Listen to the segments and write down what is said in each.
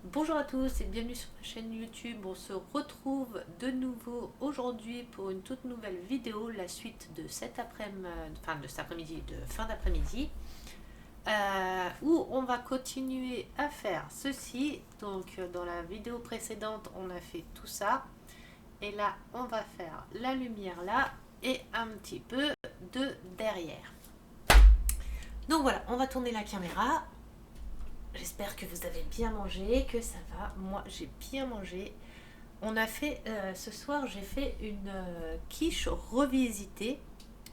Bonjour à tous et bienvenue sur ma chaîne YouTube. On se retrouve de nouveau aujourd'hui pour une toute nouvelle vidéo, la suite de cet après-midi, de fin d'après-midi, où on va continuer à faire ceci. Donc dans la vidéo précédente, on a fait tout ça. Et là, on va faire la lumière là et un petit peu de derrière. Donc voilà, on va tourner la caméra. J'espère que vous avez bien mangé, que ça va. Moi, j'ai bien mangé. On a fait, ce soir, j'ai fait une quiche revisitée.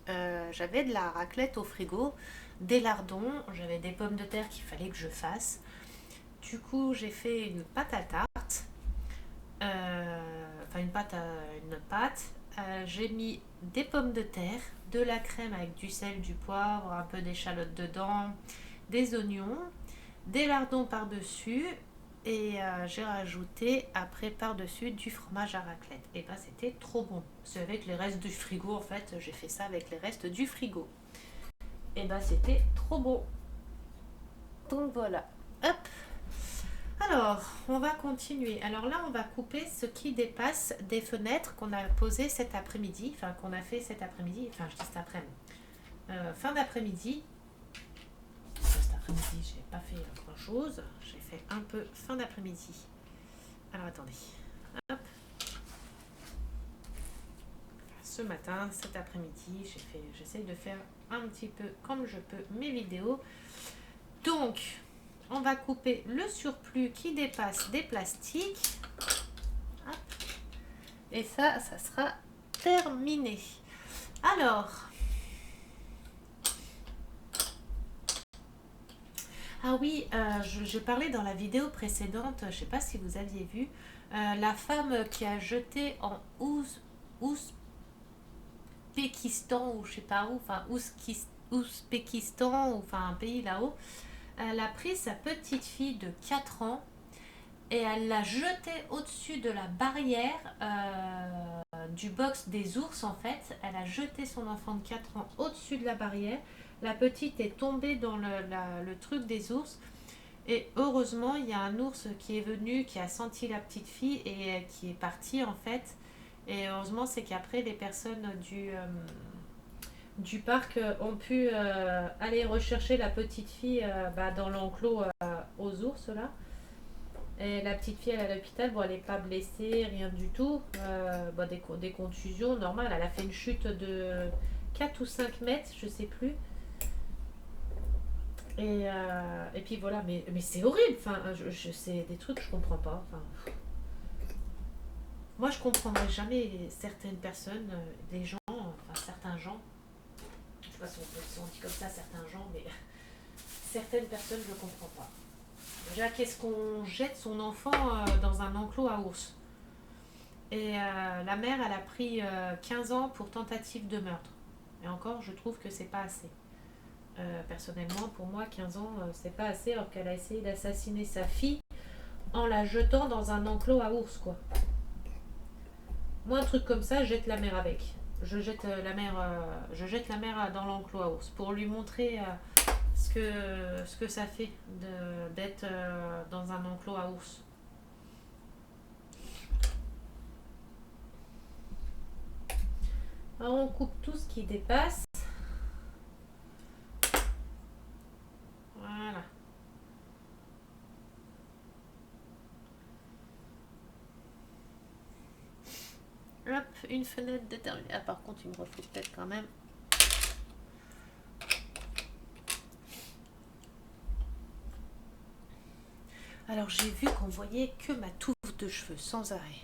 J'avais de la raclette au frigo, des lardons, j'avais des pommes de terre qu'il fallait que je fasse. Du coup, j'ai fait une pâte à tarte. Enfin, une pâte. J'ai mis des pommes de terre, de la crème avec du sel, du poivre, un peu d'échalote dedans, des oignons, des lardons par-dessus et j'ai rajouté après par-dessus du fromage à raclette. Et ben c'était trop bon. C'est avec les restes du frigo en fait, j'ai fait ça avec les restes du frigo. Et ben c'était trop bon. Donc voilà. Hop. Alors, on va continuer. Alors là, on va couper ce qui dépasse des fenêtres qu'on a posées cet après-midi, enfin qu'on a fait cet après-midi, enfin je dis cet après-midi. Fin d'après-midi, cet après-midi, j'ai pas fait grand chose. J'ai fait un peu fin d'après-midi. Alors attendez. Hop. Ce matin, cet après-midi, j'essaie de faire un petit peu comme je peux mes vidéos. Donc, on va couper le surplus qui dépasse des plastiques. Hop. Et ça sera terminé. Alors, ah oui, je parlais dans la vidéo précédente, je ne sais pas si vous aviez vu, la femme qui a jeté en Ouzbékistan ou je sais pas où, enfin Ouzbékistan, ou enfin un pays là-haut, elle a pris sa petite fille de 4 ans et elle l'a jetée au-dessus de la barrière du box des ours en fait. Elle a jeté son enfant de 4 ans au-dessus de la barrière. La petite est tombée dans le truc des ours. Et heureusement, il y a un ours qui est venu, qui a senti la petite fille et qui est parti en fait. Et heureusement, c'est qu'après, les personnes du parc ont pu aller rechercher la petite fille dans l'enclos aux ours là. Et la petite fille elle est à l'hôpital, bon, elle n'est pas blessée, rien du tout. Des contusions normales. Elle a fait une chute de 4 ou 5 mètres, je sais plus. Et puis voilà, mais c'est horrible. Enfin, c'est des trucs que je comprends pas. Enfin, moi, je comprendrai jamais certaines personnes, des gens, enfin certains gens. Je sais pas si on dit comme ça, certains gens, mais certaines personnes, je ne comprends pas. Déjà, qu'est-ce qu'on jette son enfant dans un enclos à ours? Et la mère, elle a pris 15 ans pour tentative de meurtre. Et encore, je trouve que c'est pas assez. Personnellement, pour moi, 15 ans, c'est pas assez, alors qu'elle a essayé d'assassiner sa fille en la jetant dans un enclos à ours, quoi. Moi, un truc comme ça, je jette la mère avec. Je jette la mère dans l'enclos à ours pour lui montrer ce que ça fait d'être dans un enclos à ours. Alors, on coupe tout ce qui dépasse. Voilà. Hop, une fenêtre déterminée. Ah, par contre, il me reflète peut-être quand même. Alors, j'ai vu qu'on voyait que ma touffe de cheveux sans arrêt.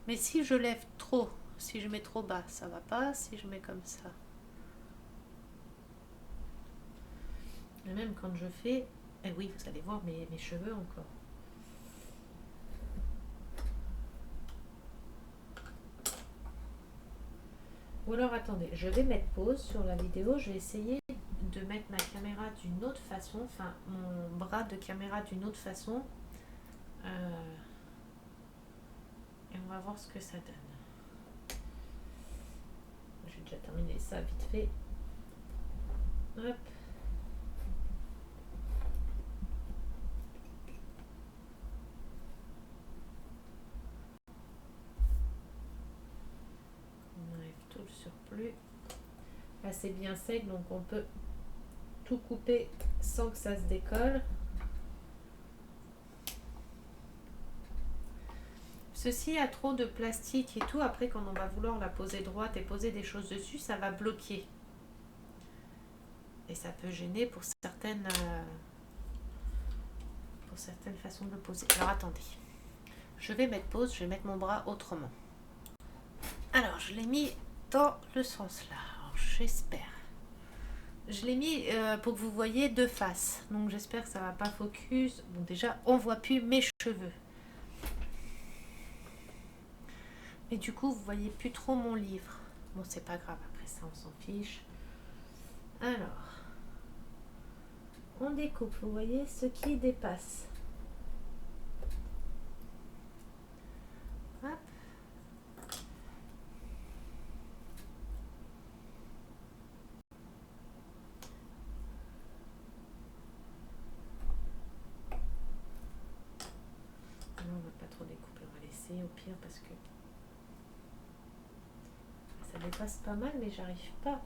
Mais si je lève trop, si je mets trop bas, ça va pas. Si je mets comme ça. Et même quand je fais... Eh oui, vous allez voir mes cheveux encore. Ou alors attendez, je vais mettre pause sur la vidéo, je vais essayer de mettre ma caméra d'une autre façon, enfin mon bras de caméra d'une autre façon. Et on va voir ce que ça donne. Je vais déjà terminer ça vite fait. Hop. plus. Là c'est bien sec, donc on peut tout couper sans que ça se décolle. Ceci a trop de plastique et tout, après quand on va vouloir la poser droite et poser des choses dessus, ça va bloquer. Et ça peut gêner pour certaines façons de le poser. Alors attendez, je vais mettre pause, je vais mettre mon bras autrement. Alors je l'ai mis dans le sens là, j'espère. Je l'ai mis pour que vous voyez de face, donc j'espère que ça va pas focus. Bon déjà on voit plus mes cheveux. Et du coup, vous voyez plus trop mon livre. Bon, c'est pas grave, après ça, on s'en fiche. Alors, on découpe, vous voyez, ce qui dépasse. Hop. Non, on va pas trop découper, on va laisser au pire parce que ça dépasse pas mal, mais j'arrive pas.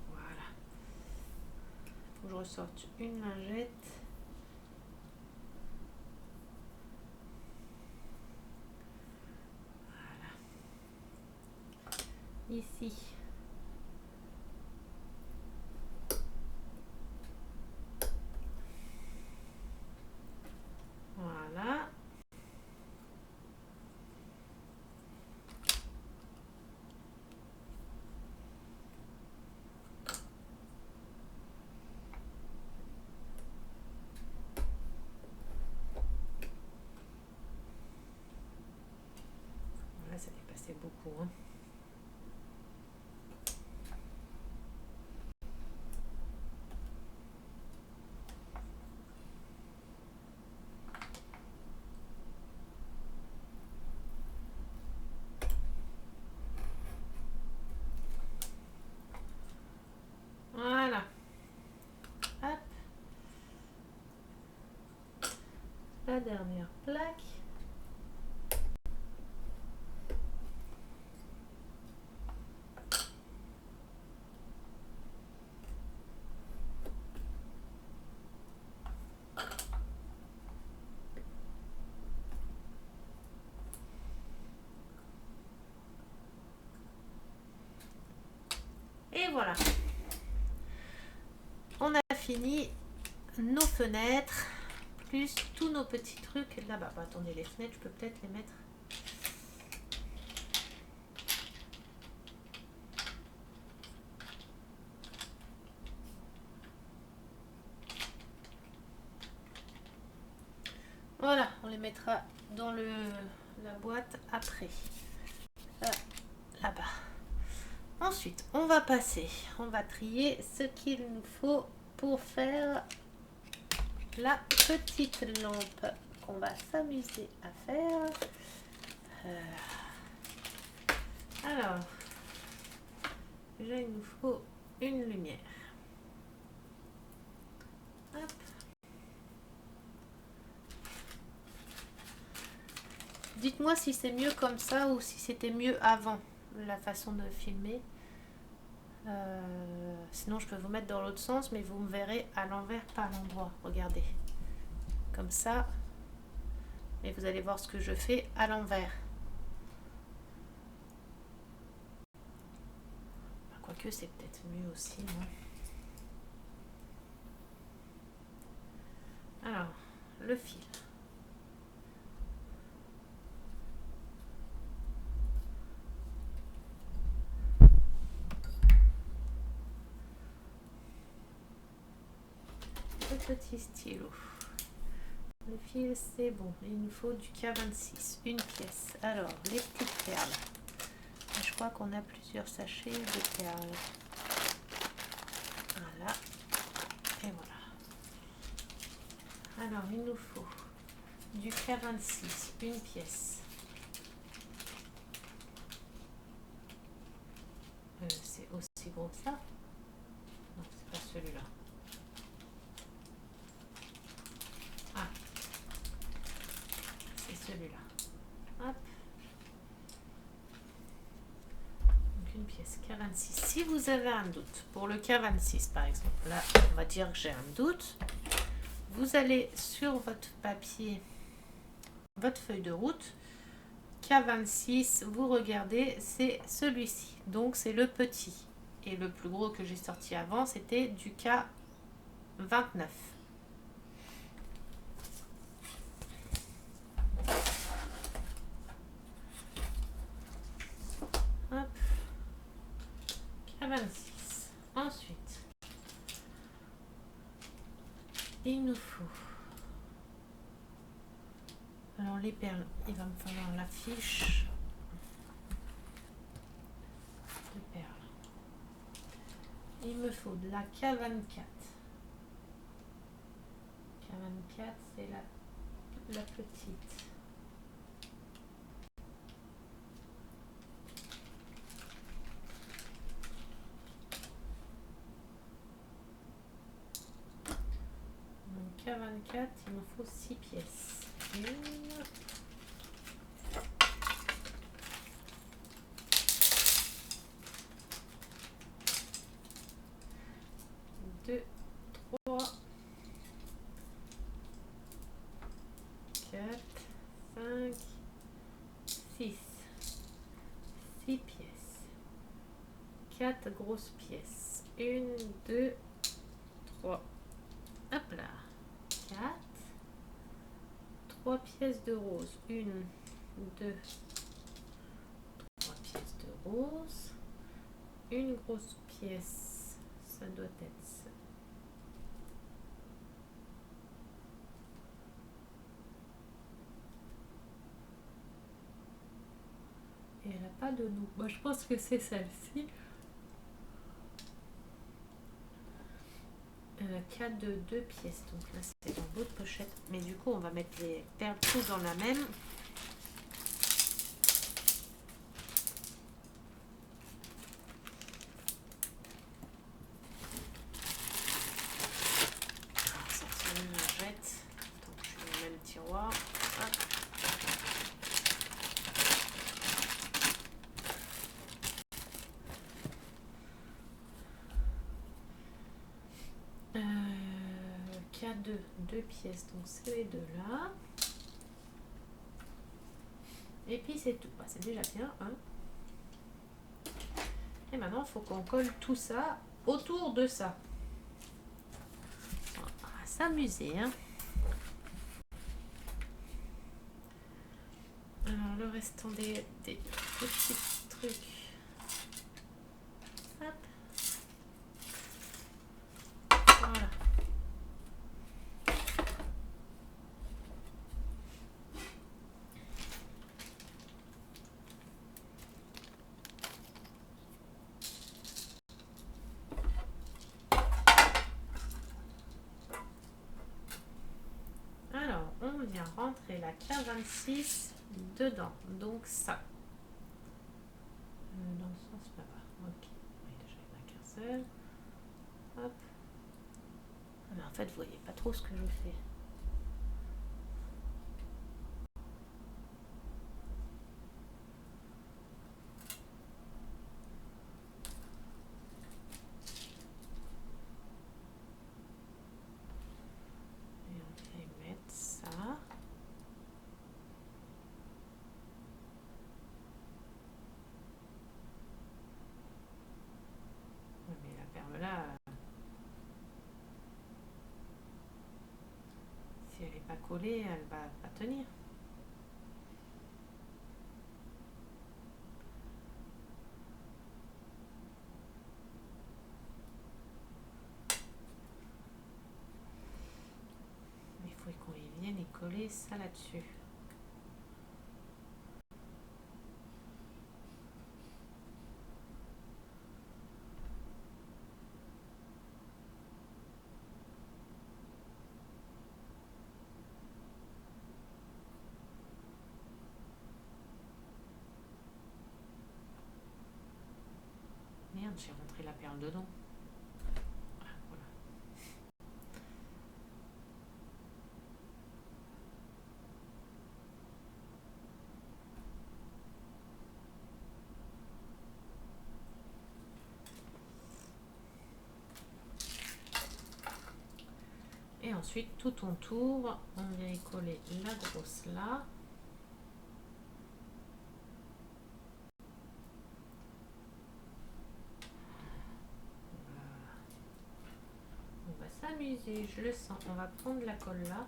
Voilà. Faut que je ressorte une lingette. Voilà. Ici. Voilà. Voilà, ça dépassait beaucoup, hein. Voilà. Hop. La dernière plaque. Et voilà. On a fini nos fenêtres, plus tous nos petits trucs là-bas. Bah, attendez, les fenêtres, je peux peut-être les mettre. Voilà, on les mettra dans la boîte après. Là-bas. Ensuite, on va passer, on va trier ce qu'il nous faut pour faire la petite lampe qu'on va s'amuser à faire. Alors, déjà il nous faut une lumière. Hop. Dites-moi si c'est mieux comme ça ou si c'était mieux avant la façon de filmer. Sinon je peux vous mettre dans l'autre sens, mais vous me verrez à l'envers, pas à l'endroit. Regardez, comme ça, et vous allez voir ce que je fais à l'envers. Quoique c'est peut-être mieux aussi, non? Alors, le fil. Le petit stylo. Le fil, c'est bon. Il nous faut du K26, une pièce. Alors, les petites perles. Je crois qu'on a plusieurs sachets de perles. Voilà. Et voilà. Alors, il nous faut du K26, une pièce. C'est aussi gros que ça? Non, c'est pas celui-là. pièce K26. Si vous avez un doute, pour le K26 par exemple, là on va dire que j'ai un doute, vous allez sur votre papier, votre feuille de route, K26, vous regardez, c'est celui-ci, donc c'est le petit. Et le plus gros que j'ai sorti avant, c'était du K29. Hop. K26. Ensuite, il nous faut... Alors les perles, il va me falloir la fiche de perles. Il me faut de la K24. K24, c'est la petite. Donc K24, il me faut 6 pièces. 1, 2, 3, 4, 5, 6. 6 pièces. 4 grosses pièces. 1, 2, 3. Hop là. 4. 3 pièces de rose. 1, 2, 3 pièces de rose. Une grosse pièce. Ça doit être ça. Et elle n'a pas de nom. Moi, je pense que c'est celle-ci. Cas de 2 pièces. Donc là, c'est dans l'autre pochette. Mais du coup, on va mettre les perles tous dans la même. On va sortir une lingette. Donc, je mets le même tiroir. Hop. K2, 2 pièces, donc c'est les deux là. Et puis c'est tout. Bah, c'est déjà bien. Hein. Et maintenant, il faut qu'on colle tout ça autour de ça. On va s'amuser. Hein. Alors, le restant des petits trucs. Hop. Voilà. Alors, on vient rentrer la K26 dedans. Donc ça. Dans le sens là-bas. Ok. Oui, déjà, il n'y en a qu'un seul. Hop. Mais en fait, vous voyez pas trop ce que je fais. Et on va mettre ça. Oui, mais la perle là, si elle n'est pas collée, elle va pas tenir. Il faut qu'on y vienne et coller ça là-dessus. Merde, j'ai rentré la perle dedans. Ah, voilà. ensuite, tout ton tour, on vient y coller la grosse là. On va s'amuser, je le sens. On va prendre la colle là.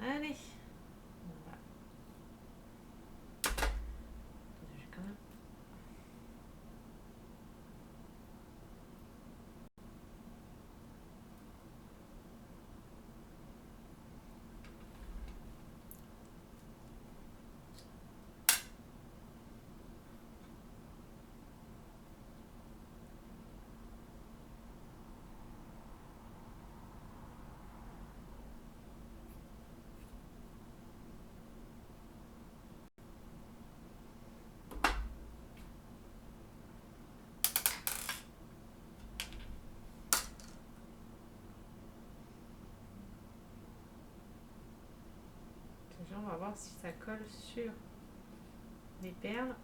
Allez. Voilà. Je vais quand même... On va voir si ça colle sur les perles.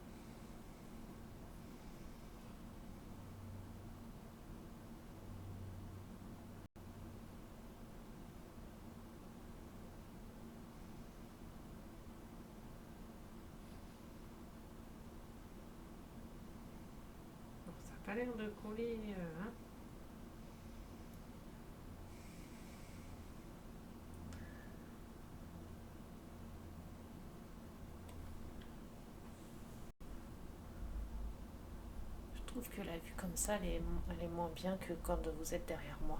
Bon, ça n'a pas l'air de coller. Hein. Je trouve que la vue comme ça, elle est moins bien que quand vous êtes derrière moi.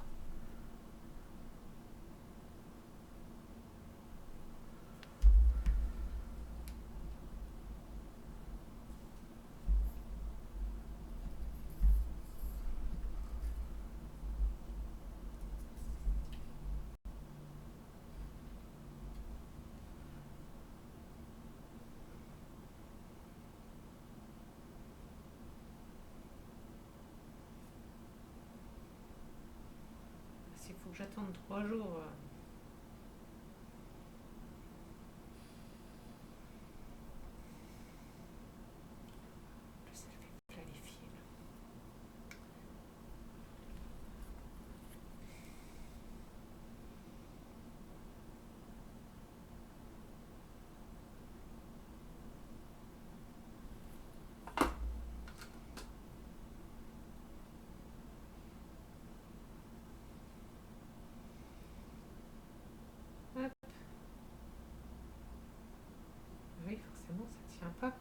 Il faut que j'attende 3 jours. Ça fait plein les fils. Hop. Oui, forcément, ça tient pas.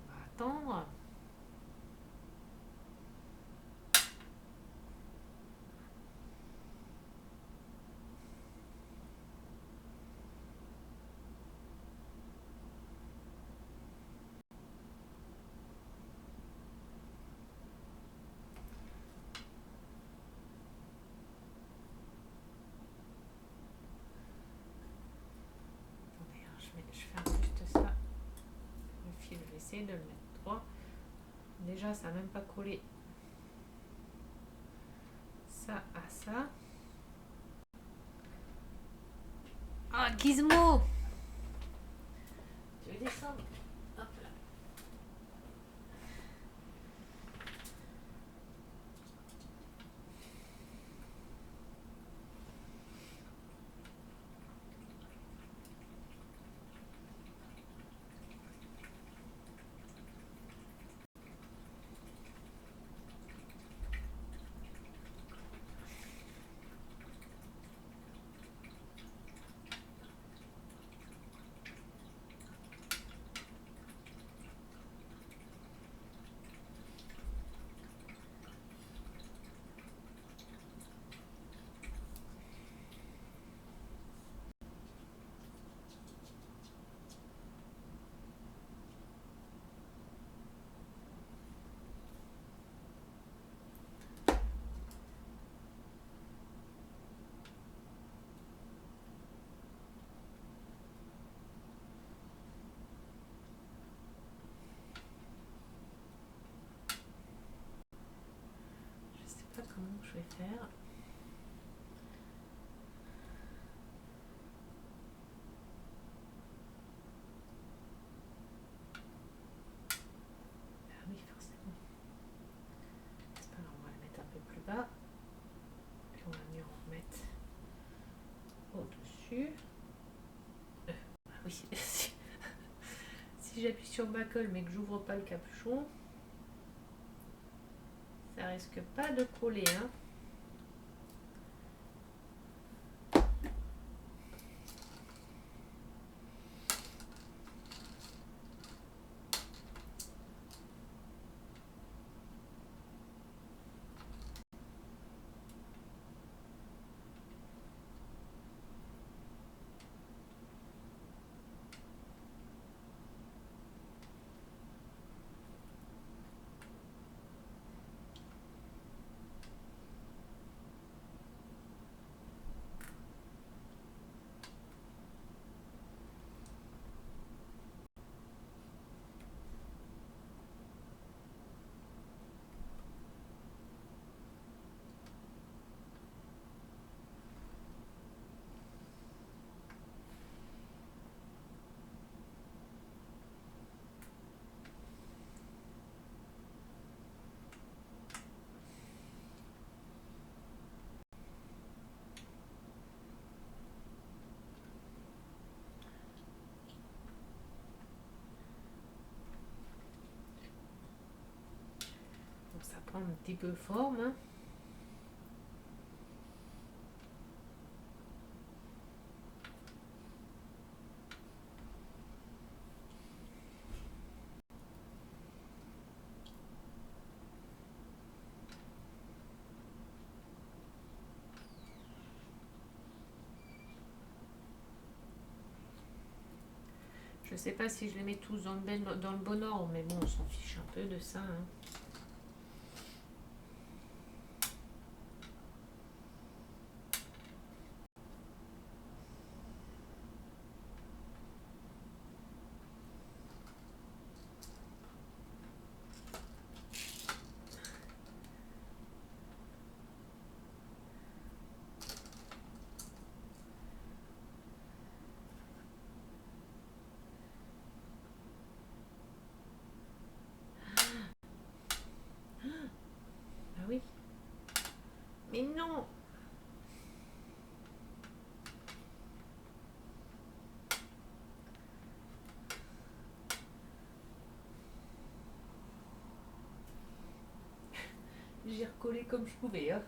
On va attendre. Je ferme juste ça. Le fil, je vais essayer de le mettre droit. Déjà, ça n'a même pas collé ça à ça. Ah, Gizmo! Je vais descendre. Hop là. Je sais pas comment je vais faire. dessus. Oui, si j'appuie sur ma colle mais que j'ouvre pas le capuchon, ça risque pas de coller, hein. Ça prend un petit peu forme, hein. Je sais pas si je les mets tous dans le bon ordre, mais bon, on s'en fiche un peu de ça, hein. Ah oui. Mais non! J'ai recollé comme je pouvais, hein.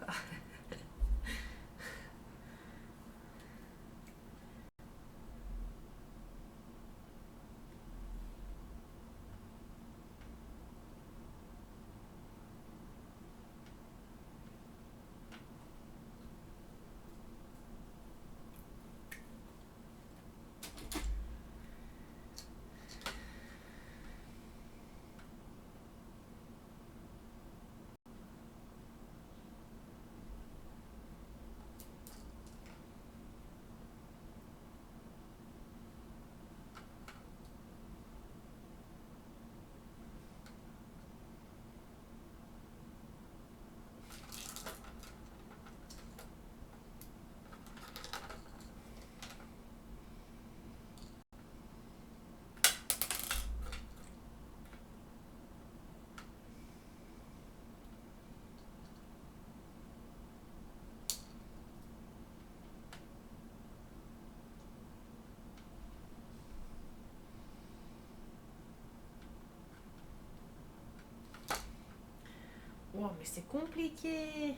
Oh, mais c'est compliqué.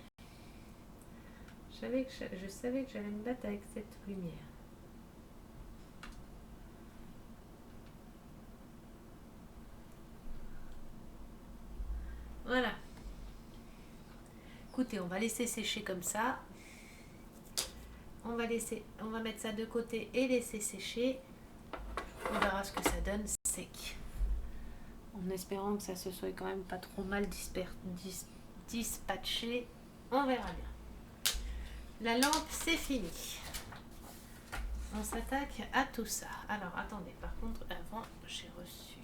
Je savais que j'allais me battre avec cette lumière. Voilà. Écoutez, on va laisser sécher comme ça. On va mettre ça de côté et laisser sécher. On verra ce que ça donne sec. En espérant que ça se soit quand même pas trop mal dispatché. On verra bien. La lampe, c'est fini. On s'attaque à tout ça. Alors, attendez. Par contre, avant, j'ai reçu...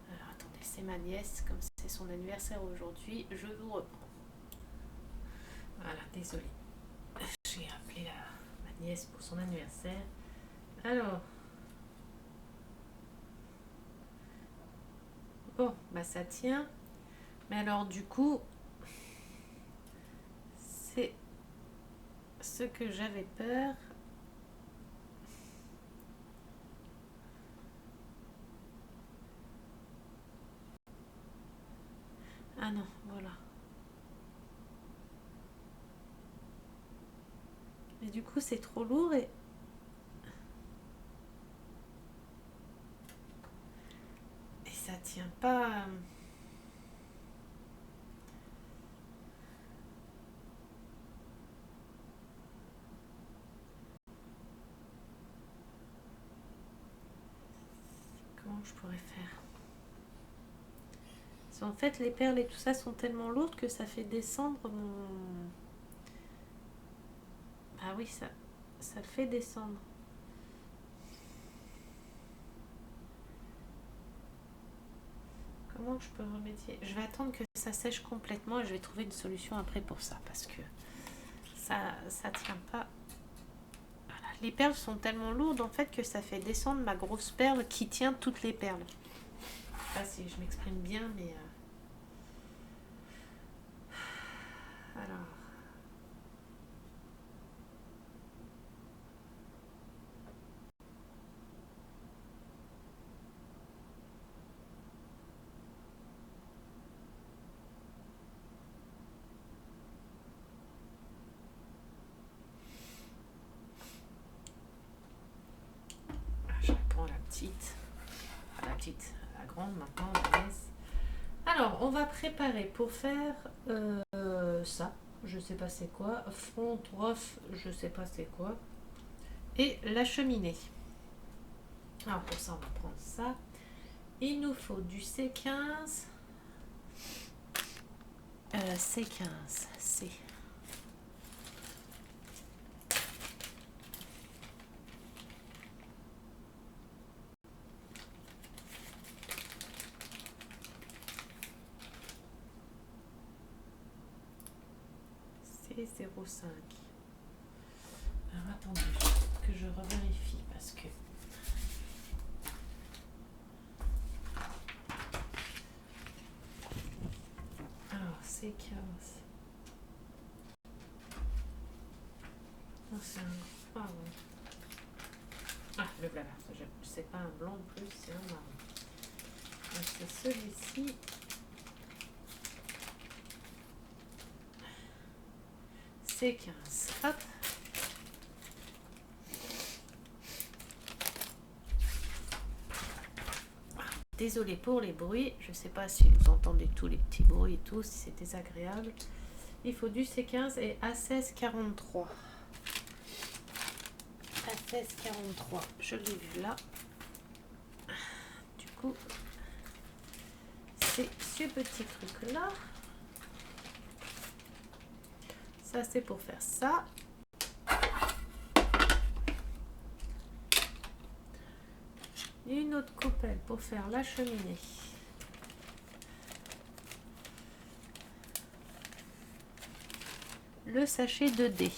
Alors, attendez. C'est ma nièce. Comme c'est son anniversaire aujourd'hui, je vous reprends. Voilà, désolée. J'ai appelé ma nièce pour son anniversaire. Alors... Bon, bah ça tient. Mais alors, du coup... ce que j'avais peur. Ah non, voilà. Mais du coup, c'est trop lourd et ça tient pas. Comment je pourrais faire? Parce qu'en fait, les perles et tout ça sont tellement lourdes que ça fait descendre mon... Ah oui, ça le fait descendre. Comment je peux remédier? Je vais attendre que ça sèche complètement et je vais trouver une solution après pour ça parce que ça tient pas. Voilà. Les perles sont tellement lourdes en fait que ça fait descendre ma grosse perle qui tient toutes les perles. Je sais pas si je m'exprime bien, mais alors. Je reprends la petite. La petite, la grande maintenant, on la laisse. Alors, on va préparer pour faire ça. Je sais pas c'est quoi. Front, rough, je sais pas c'est quoi. Et la cheminée. Alors, pour ça, on va prendre ça. Il nous faut du C15. C15, C. C05. Alors attendez, que je revérifie parce que alors C15. Oh, c'est un... Ah ouais. Ah le voilà, c'est pas un blanc en plus, c'est un marron. Donc c'est celui-ci. C15. Hop. Désolée pour les bruits, je ne sais pas si vous entendez tous les petits bruits et tout, si c'est désagréable. Il faut du C15 et A1643. A1643, je l'ai vu là. Du coup, c'est ce petit truc là. Ça c'est pour faire ça. Une autre coupelle pour faire la cheminée. Le sachet de dés.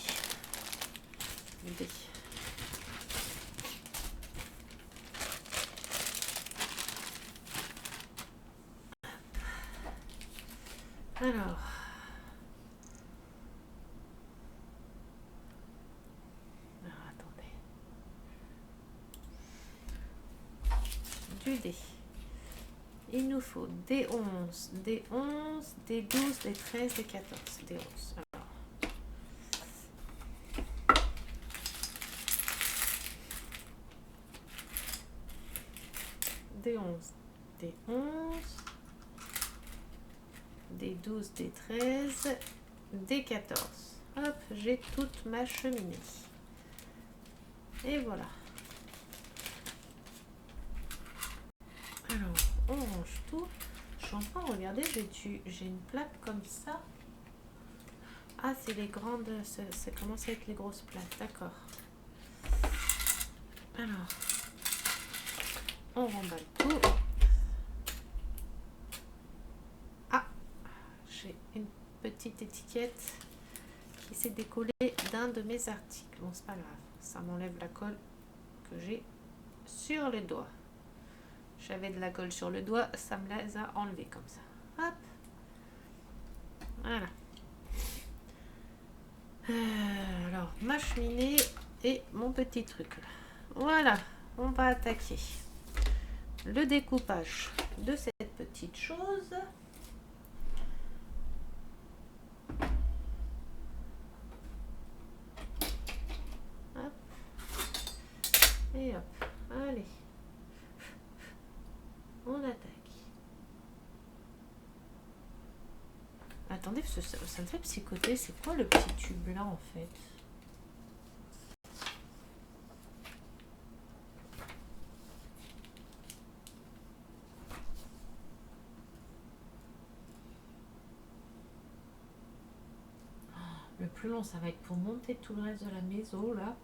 Alors. Attendez. Du dé. Il nous faut des 11, des 11, des 12, des 13, des 14, des 11. Alors. Des 11, des 11, des 12, des 13, des 14. Hop, j'ai toute ma cheminée. Et voilà. Alors, on range tout. Je suis en train de regarder, j'ai une plaque comme ça. Ah, c'est les grandes, ça commence à être les grosses plaques, d'accord. Alors, on remballe tout. Ah, j'ai une petite étiquette qui s'est décollée d'un de mes articles. Bon, c'est pas grave, ça m'enlève la colle que j'ai sur les doigts. J'avais de la colle sur le doigt, ça me les a enlevés comme ça. Hop. Voilà. Alors, Alors, ma cheminée et mon petit truc là. Voilà, on va attaquer le découpage de cette petite chose. Hop. Et hop, allez, on attaque. Attendez, parce que ça me fait psychoter. C'est quoi le petit tube là en fait? Le plus long, ça va être pour monter tout le reste de la maison là.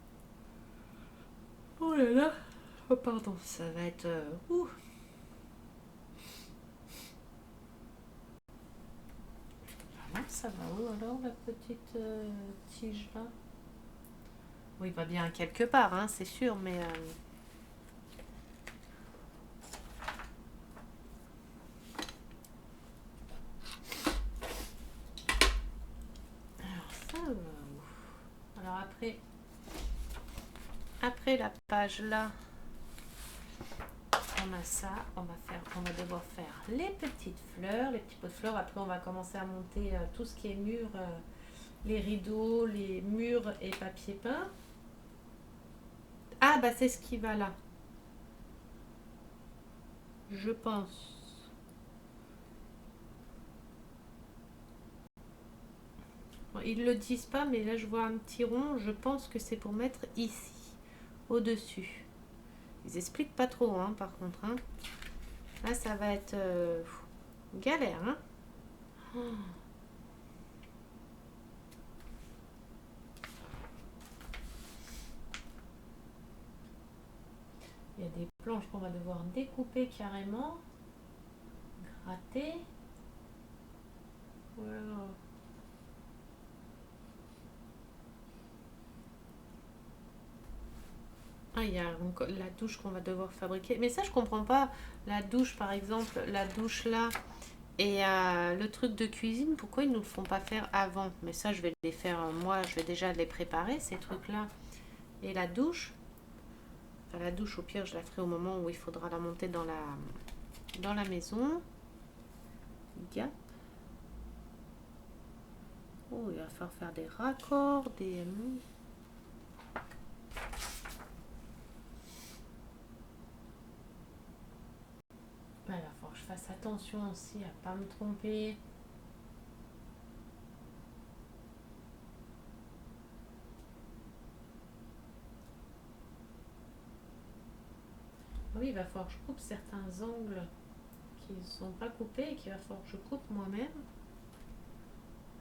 Oh là là. Oh pardon, ça va être... Ça va où alors la petite tige là? Oui, il va bien quelque part, hein, c'est sûr, mais... Alors ça va où? Alors après la page là, on a ça, on va devoir faire les petites fleurs, les petits pots de fleurs. Après on va commencer à monter tout ce qui est mur, les rideaux, les murs et papier peint. Ah bah c'est ce qui va là, je pense. Bon, ils le disent pas, mais là je vois un petit rond, je pense que c'est pour mettre ici, au-dessus. Ils expliquent pas trop, hein, par contre. Hein. Là, ça va être galère. Hein. Oh. Il y a des planches qu'on va devoir découper carrément, gratter. Voilà. Ah, il y a la douche qu'on va devoir fabriquer. Mais ça, je comprends pas. La douche, par exemple, la douche là. Et le truc de cuisine, pourquoi ils ne nous le font pas faire avant? Mais ça, je vais les faire, moi, je vais déjà les préparer, ces trucs-là. Et la douche, enfin, la douche, au pire, je la ferai au moment où il faudra la monter dans la maison. Gap. Oh, il va falloir faire des raccords, des... Voilà, il faut que je fasse attention aussi à pas me tromper. Oui, il va falloir que je coupe certains angles qui ne sont pas coupés et qu'il va falloir que je coupe moi-même.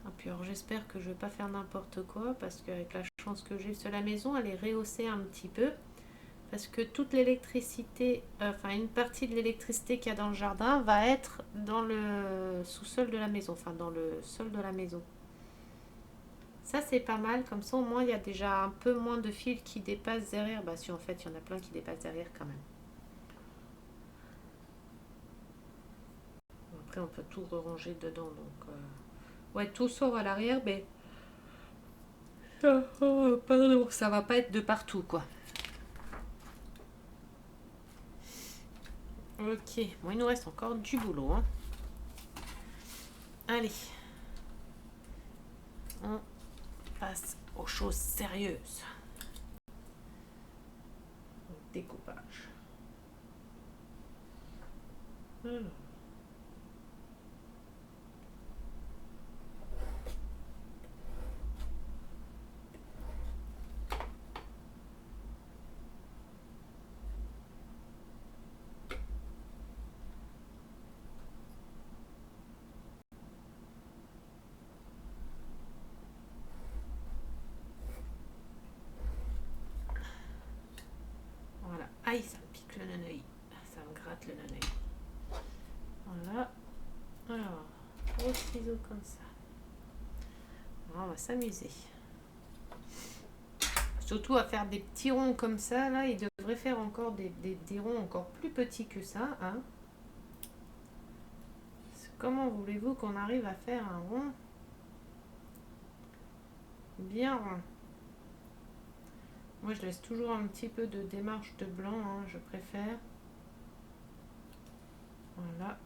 Et puis alors j'espère que je ne vais pas faire n'importe quoi parce qu'avec la chance que j'ai sur la maison, elle est rehaussée un petit peu. Parce que toute l'électricité, enfin une partie de l'électricité qu'il y a dans le jardin va être dans le sous-sol de la maison, enfin dans le sol de la maison. Ça c'est pas mal, comme ça au moins il y a déjà un peu moins de fils qui dépassent derrière. Bah si en fait il y en a plein qui dépassent derrière quand même. Après on peut tout ranger dedans donc... Ouais tout sort à l'arrière mais... pardon, ça va pas être de partout quoi. Ok, bon il nous reste encore du boulot. Hein. Allez. On passe aux choses sérieuses. Découpage. Voilà. Aïe, ça me pique le naneuil. Ça me gratte le naneuil. Voilà. Alors, gros ciseaux comme ça. Alors, on va s'amuser. Surtout à faire des petits ronds comme ça. Là, il devrait faire encore des ronds encore plus petits que ça. Hein. Comment voulez-vous qu'on arrive à faire un rond bien rond? Moi, je laisse toujours un petit peu de démarche de blanc, hein, je préfère. Voilà.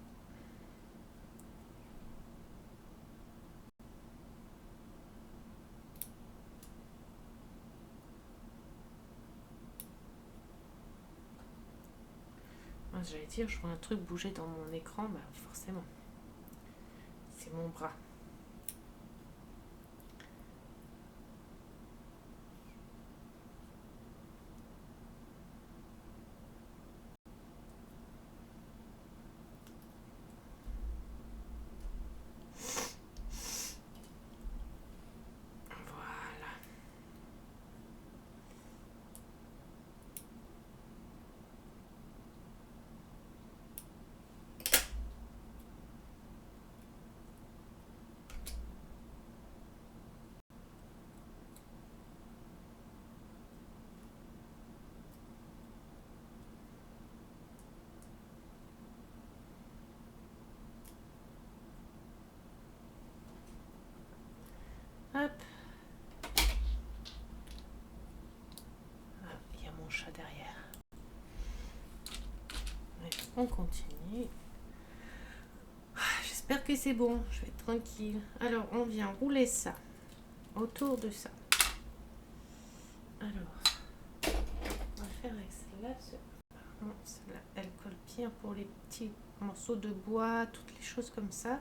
J'allais dire, je vois un truc bouger dans mon écran, bah forcément. C'est mon bras. Voilà. Hop. Ah, il y a mon chat derrière. Ouais, on continue. J'espère que c'est bon, je vais être tranquille. Alors, on vient rouler ça autour de ça. Alors, on va faire avec celle-là. Non, celle-là, elle colle bien pour les petits morceaux de bois, toutes les choses comme ça.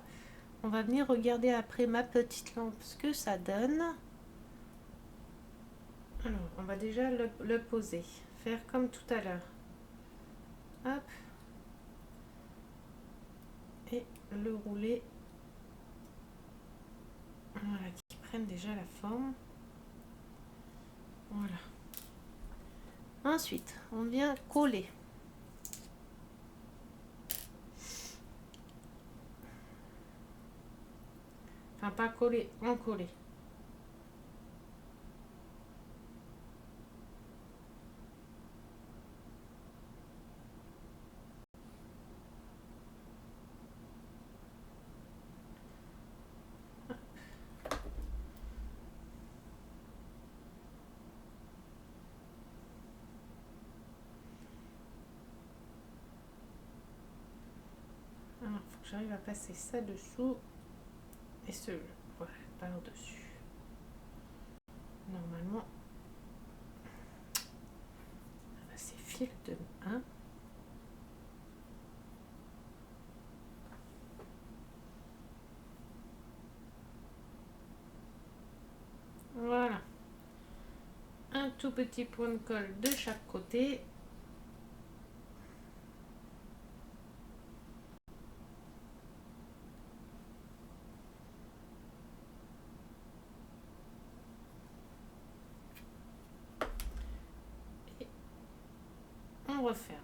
On va venir regarder après ma petite lampe ce que ça donne. Alors, on va déjà le poser. Faire comme tout à l'heure. Hop. Et le rouler. Voilà, qui prennent déjà la forme. Voilà. Ensuite, on vient coller. Enfin, pas coller, en coller. Alors, il faut que j'arrive à passer ça dessous et ce, voilà, par-dessus. Normalement, c'est fil de 1. Voilà. Un tout petit point de colle de chaque côté. Et on referme.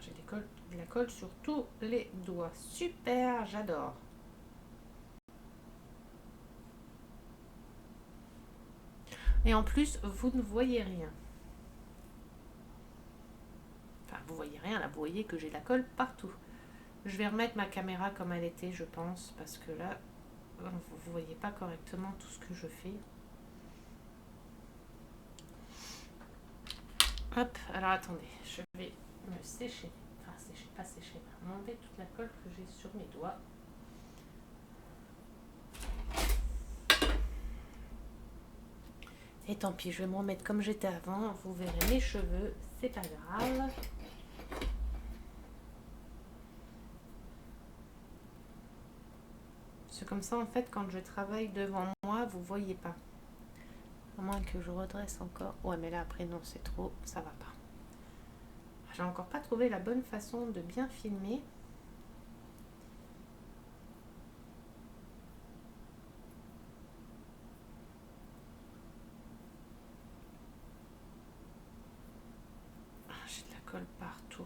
J'ai de la colle sur tous les doigts. Super, j'adore. Et en plus, vous ne voyez rien. Enfin, vous voyez rien, là, vous voyez que j'ai la colle partout. Je vais remettre ma caméra comme elle était, je pense, parce que là, vous ne voyez pas correctement tout ce que je fais. Hop, alors attendez, je vais me sécher. Enfin, sécher, pas sécher, m'enlever toute la colle que j'ai sur mes doigts. Et tant pis, je vais me remettre comme j'étais avant. Vous verrez mes cheveux, c'est pas grave. C'est comme ça, en fait, quand je travaille devant moi, vous voyez pas. À moins que je redresse encore. Ouais, mais là, après, non, c'est trop, ça va pas. J'ai encore pas trouvé la bonne façon de bien filmer. J'ai de la colle partout.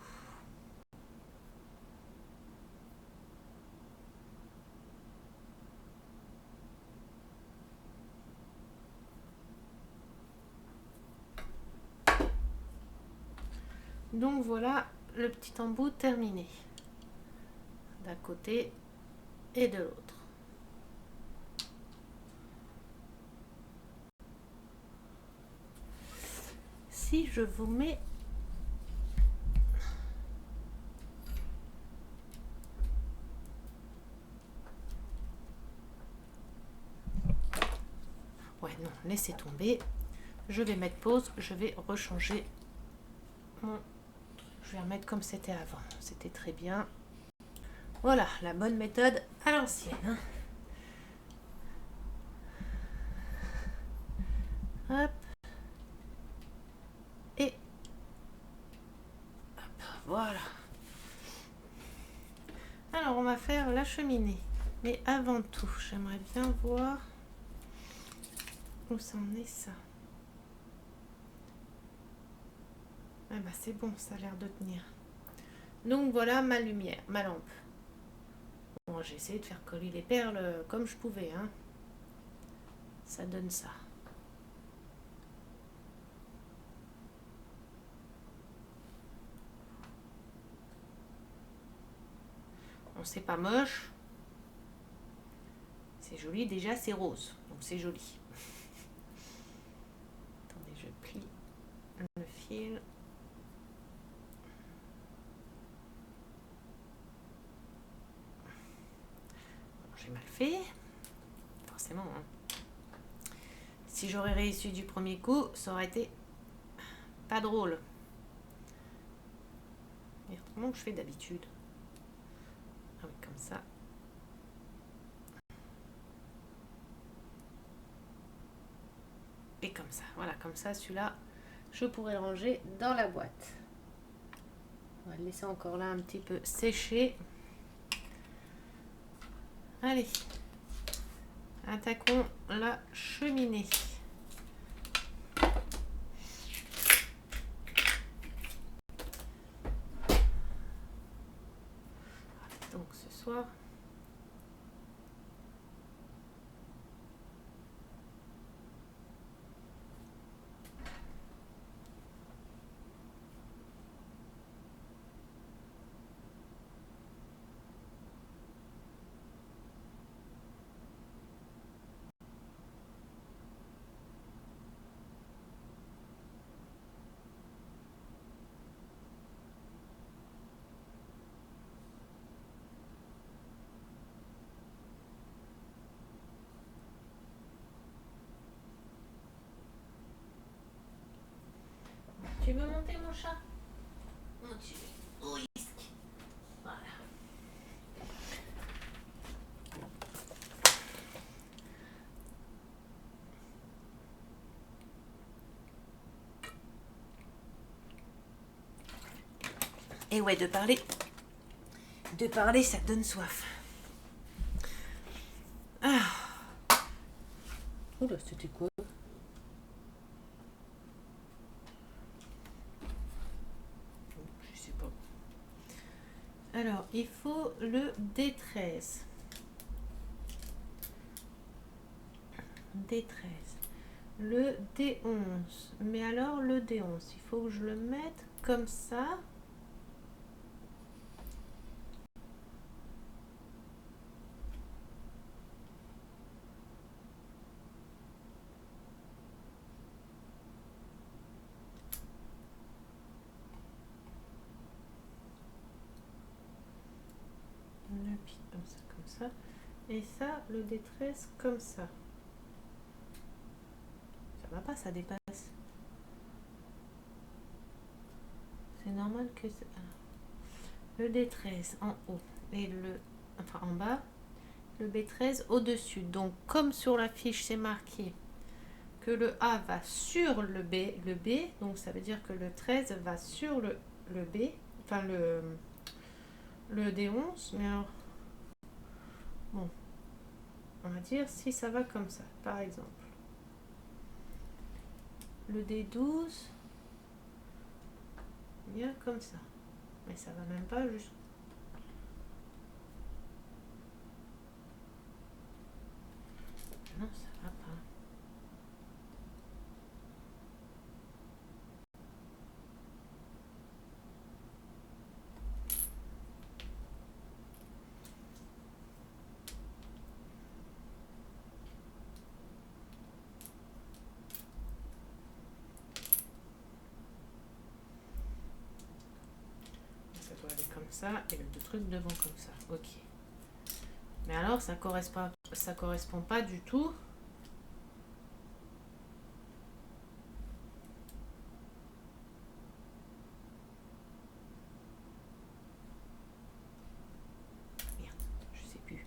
Donc voilà le petit embout terminé. D'un côté et de l'autre. si je vous mets ouais non, laissez tomber, je vais mettre pause, je vais rechanger mon... je vais remettre comme c'était avant, c'était très bien. Voilà la bonne méthode à l'ancienne, hein. Hop. Et hop, voilà. Alors on va faire la cheminée, mais avant tout j'aimerais bien voir où ça en est ça. Ah bah c'est bon, ça a l'air de tenir. Donc voilà ma lumière, ma lampe. Bon, j'ai essayé de faire coller les perles comme je pouvais, hein. Ça donne ça. Bon, c'est pas moche. C'est joli, déjà c'est rose, donc c'est joli. Attendez, je plie le fil. Bon, j'ai mal fait, forcément, hein. Si j'aurais réussi du premier coup, ça aurait été pas drôle. Mais autrement que je fais d'habitude. Ah oui, comme ça. Et comme ça, voilà, comme ça, celui-là, je pourrais le ranger dans la boîte. On va le laisser encore là un petit peu sécher. Allez, attaquons la cheminée. Donc ce soir, tu veux monter mon chat? Non, tu veux. Au risque. Voilà. Et ouais, de parler, ça donne soif. Ah. Oula, c'était quoi? Je sais pas. Alors, il faut le D13. D13. Le D11. Mais alors, le D11, il faut que je le mette comme ça. Le pied comme ça. Et ça, le D13 comme ça. Ça va pas, ça dépasse. C'est normal que ça... Le D13 en haut et en bas, le B13 au-dessus. Donc comme sur la fiche c'est marqué que le A va sur le B, donc ça veut dire que le 13 va sur le B, enfin le D11, mais alors, bon, on va dire si ça va comme ça, par exemple. Le D12 vient comme ça, mais ça va même pas jusqu'au... Non, ça va pas. ça et le truc devant comme ça. Ok. Mais alors, ça correspond pas du tout. Merde, je sais plus.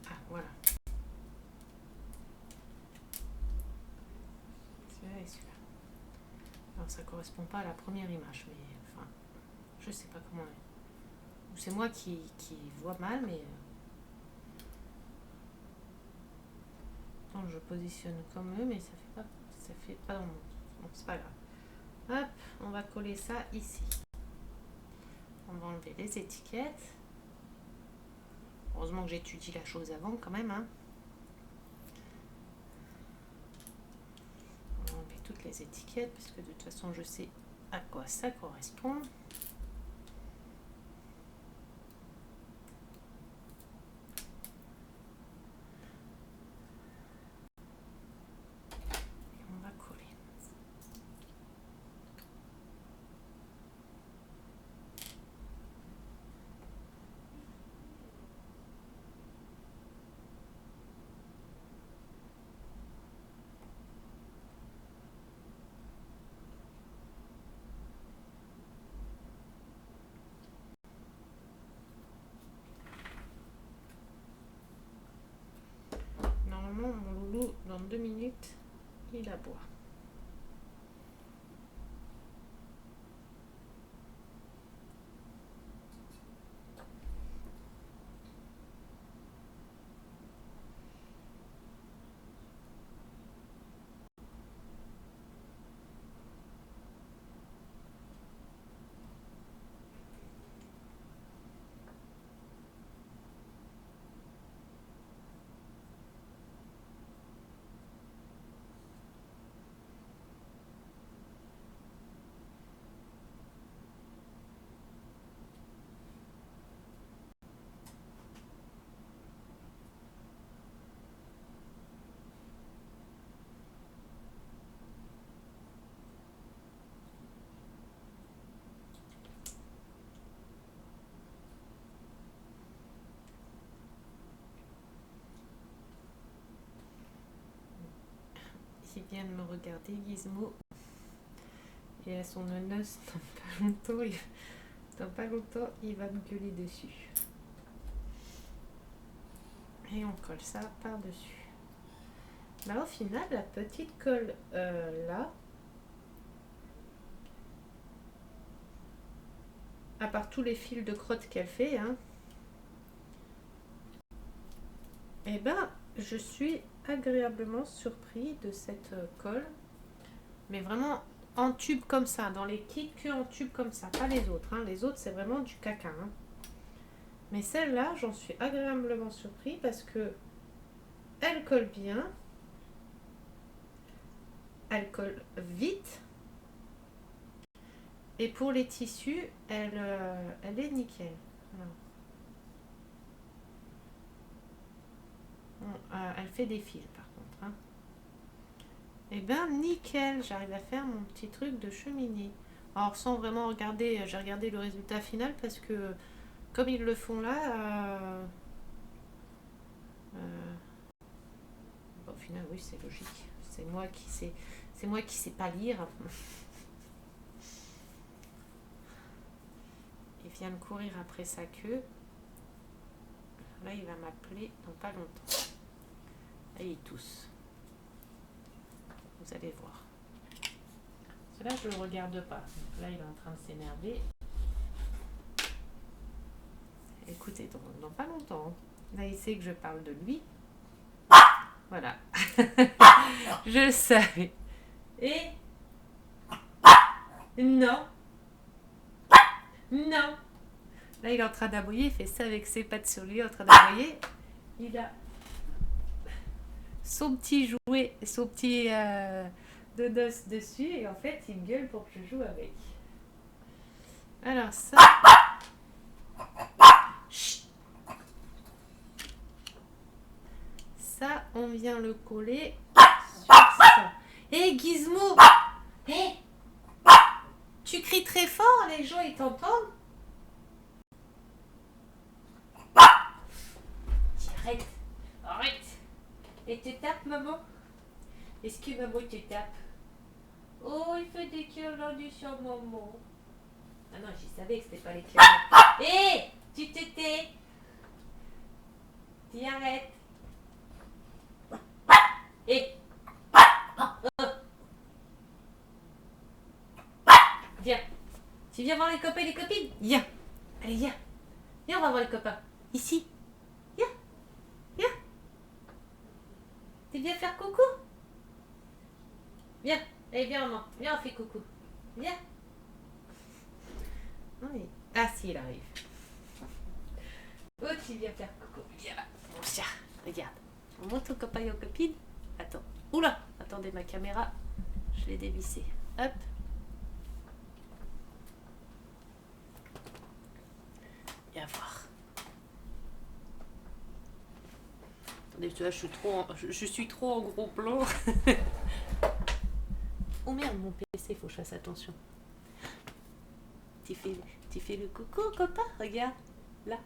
Ah, voilà. Celui-là et celui-là. Alors, ça correspond pas à la première image, mais enfin, je sais pas comment. Ou c'est moi qui vois mal, mais. Je positionne comme eux, mais ça fait pas dans mon. Bon, c'est pas grave. Hop, on va coller ça ici. On va enlever les étiquettes. Heureusement que j'étudie la chose avant quand même. Hein. On va enlever toutes les étiquettes parce que de toute façon je sais à quoi ça correspond. Et on va coller. Normalement, mon loulou, dans 2 minutes, il aboie. Qui vient de me regarder, Gizmo. Et à son nonos, dans pas longtemps, il va me gueuler dessus. Et on colle ça par-dessus. Bah, au final, la petite colle là, à part tous les fils de crotte qu'elle fait, hein, et ben, je suis agréablement surpris de cette colle. Mais vraiment en tube comme ça, dans les kits que en tube comme ça, pas les autres. Hein. Les autres, c'est vraiment du caca. Hein. Mais celle-là, j'en suis agréablement surpris parce que elle colle bien. Elle colle vite. Et pour les tissus, elle est nickel. Elle fait des fils par contre. Hein. Et ben nickel, j'arrive à faire mon petit truc de cheminée. Alors sans vraiment regarder, j'ai regardé le résultat final parce que comme ils le font là, au final oui c'est logique. C'est moi qui sais pas lire. Il vient de courir après sa queue. Là il va m'appeler dans pas longtemps. Là il tousse. Vous allez voir. Là je le regarde pas. Donc là il est en train de s'énerver. Écoutez, dans pas longtemps. Là il sait que je parle de lui. Voilà. Je le savais. Et non. Non. Là, il est en train d'aboyer. Il fait ça avec ses pattes sur lui, en train d'aboyer. Il a son petit jouet, son petit dodos dessus. Et en fait, il me gueule pour que je joue avec. Alors ça... Chut. Ça, on vient le coller sur ça. Hé, Gizmo! Hé! Tu cries très fort, les gens, ils t'entendent? Arrête! Arrête! Et tu tapes, maman? Est-ce que maman te tape? Oh, il fait des câlins sur maman. Ah non, je savais que c'était pas les câlins. Hé! Tu te tais! Tu arrêtes! Hé! Viens! Tu viens voir les copains et les copines? Viens! Allez, viens! Viens, on va voir les copains. Ici! Viens! Viens! Tu viens faire coucou? Viens! Allez, viens, maman. Viens, on fait coucou. Viens! Oui. Ah, si, il arrive. Oh, tu viens faire coucou. Viens là, mon chat. Regarde. On montre aux copains et aux copines. Attends. Oula! Attendez, ma caméra. Je l'ai dévissée. Hop. Viens voir. Attendez, tu vois, je suis trop en gros plan. Oh merde, mon PC, faut que je fasse attention. Tu fais le coucou, copain? Regarde. Là.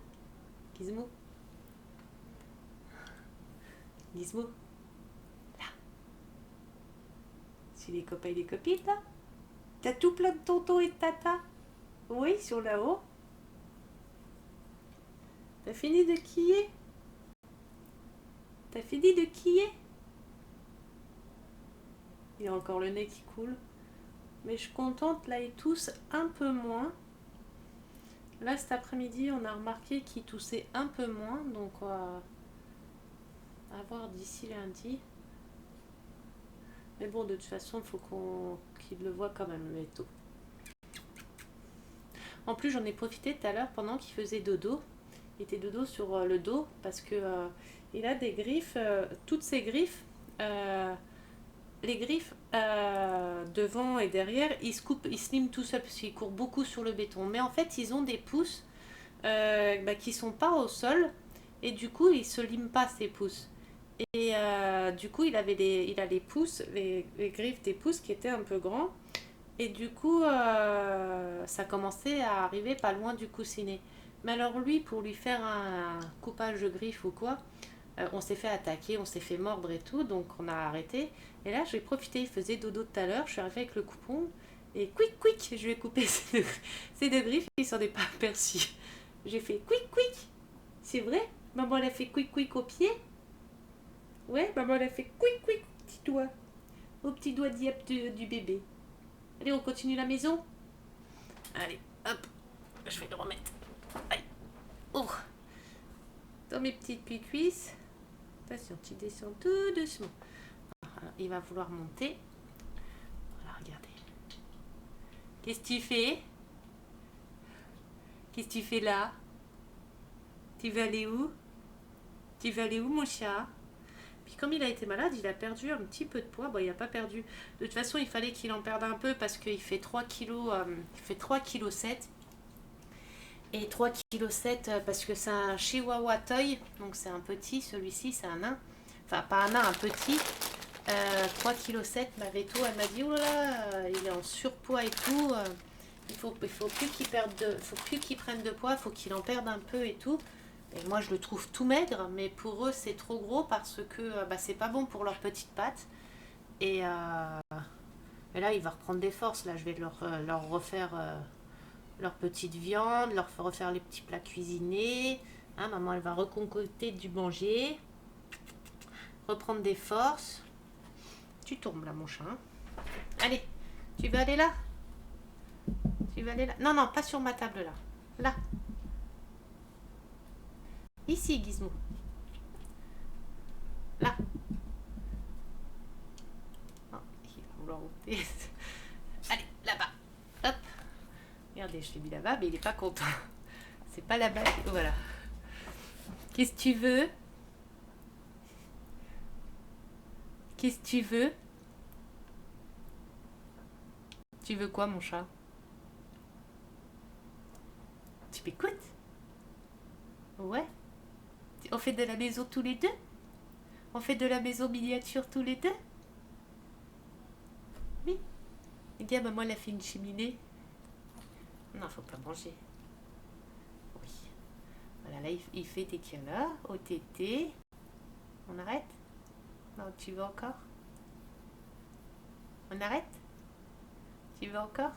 Gizmo. Gizmo. Là. C'est les copains et les copines, là? T'as tout plein de tontons et de tatas? Oui, sur là-haut. T'as fini de quiller? T'as fini de quiller? Il y a encore le nez qui coule. Mais je suis contente, là, ils toussent un peu moins. Là, cet après-midi, on a remarqué qu'ils toussaient un peu moins. Donc, on va voir d'ici lundi. Mais bon, de toute façon, il faut qu'ils le voient quand même, le métaux. En plus, j'en ai profité tout à l'heure pendant qu'il faisait dodo. Il était dodo sur le dos parce que il a des griffes, toutes ces griffes, les griffes devant et derrière, ils se coupent, ils se liment tout seuls parce qu'ils courent beaucoup sur le béton. Mais en fait, ils ont des pouces qui sont pas au sol et du coup, ils se liment pas ces pouces. Et du coup, il a les pouces, les griffes des pouces qui étaient un peu grands. Et du coup, ça commençait à arriver pas loin du coussinet. Mais alors lui, pour lui faire un coupage de griffes ou quoi, on s'est fait attaquer, on s'est fait mordre et tout, donc on a arrêté. Et là, j'ai profité, il faisait dodo tout à l'heure, je suis arrivée avec le coupon, et quick, quick, je lui ai coupé ces deux griffes, il s'en est pas aperçu. J'ai fait quick, quick, c'est vrai? Maman, elle a fait quick, quick au pied? Ouais, maman, elle a fait quick, quick au petit doigt diap du bébé. Allez, on continue la maison? Allez, hop, je vais le remettre. Aïe. Oh. Dans mes petites cuisses. Attention, tu descends tout doucement. Alors, il va vouloir monter. Voilà, regardez. Qu'est-ce que tu fais? Qu'est-ce que tu fais là? Tu vas aller où? Tu vas aller où, mon chat? Puis comme il a été malade, il a perdu un petit peu de poids. Bon, il n'a pas perdu. De toute façon, il fallait qu'il en perde un peu parce qu'il fait 3 kg, il fait 3,7 kg. Et 3,7 kg parce que c'est un Chihuahua Toy. Donc c'est un petit, celui-ci c'est un nain. Enfin pas un nain, un petit. 3,7 kg. Ma veto, elle m'a dit, oh là là, il est en surpoids et tout. Il faut plus qu'il faut plus qu'il prenne de poids, il faut qu'il en perde un peu et tout. Et moi je le trouve tout maigre, mais pour eux c'est trop gros parce que c'est pas bon pour leurs petites pattes. Et là il va reprendre des forces. Là je vais leur refaire leur petite viande, leur refaire les petits plats cuisinés. Hein, maman elle va reconcocter du manger, reprendre des forces. Tu tombes là mon chat. Hein. Allez, tu veux aller là? Tu veux aller là? Non, non, pas sur ma table là. Là. Ici, Gizmo. Là. Oh, il va vouloir monter. Allez, là-bas. Hop. Regardez, je l'ai mis là-bas, mais il n'est pas content. C'est pas là-bas. Voilà. Qu'est-ce que tu veux? Qu'est-ce que tu veux? Tu veux quoi, mon chat? Tu m'écoutes? Ouais. On fait de la maison tous les deux? On fait de la maison miniature tous les deux? Oui. Regarde, maman, elle a fait une cheminée. Non, faut pas manger. Oui. Voilà, là, il fait des câlins au tété. On arrête? Non, tu veux encore? On arrête? Tu veux encore?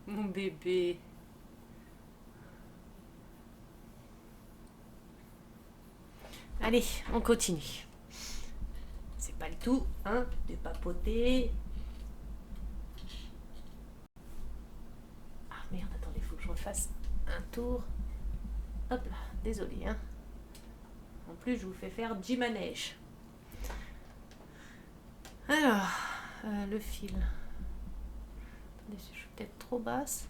Mon bébé. Allez, on continue. C'est pas le tout, hein, de papoter. Ah merde, attendez, faut que je refasse un tour. Hop là, désolé, hein. En plus, je vous fais faire du manège. Alors, le fil. Attendez, je suis peut-être trop basse.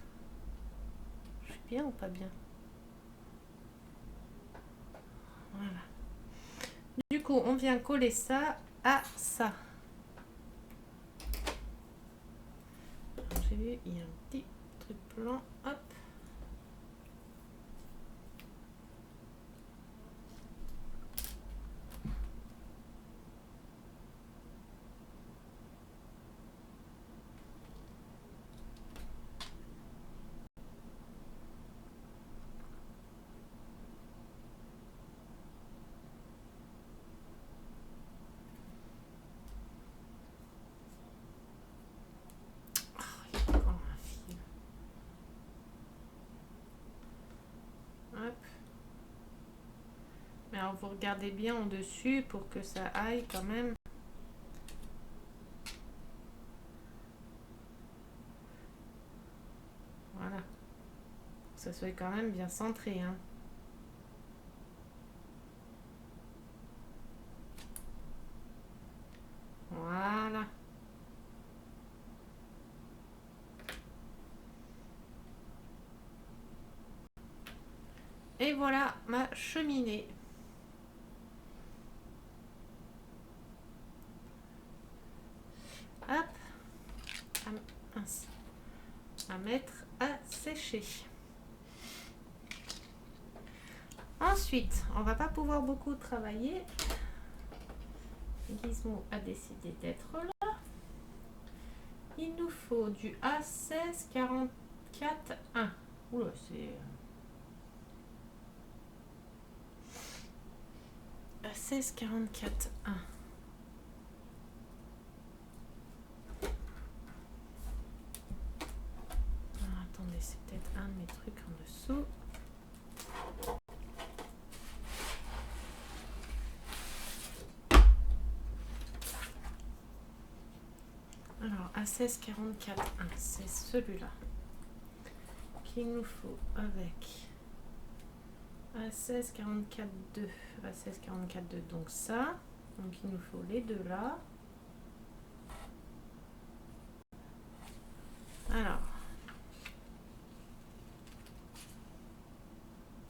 Je suis bien ou pas bien? Voilà. Du coup, on vient coller ça à ça. J'ai vu, il y a un petit truc blanc. Hop. Alors vous regardez bien en dessus pour que ça aille quand même. Voilà. Que ça soit quand même bien centré, hein. Voilà. Et voilà ma cheminée. Hop. À mettre à sécher. Ensuite, on va pas pouvoir beaucoup travailler. Gizmo a décidé d'être là. Il nous faut du A16 44 1. Oula, c'est... A16 44 1. Alors, attendez, c'est peut-être un de mes trucs en dessous. Alors, A16 44 1, c'est celui-là qu'il nous faut avec A16 44 2. A16 44 2, donc ça. Donc il nous faut les deux là. Alors,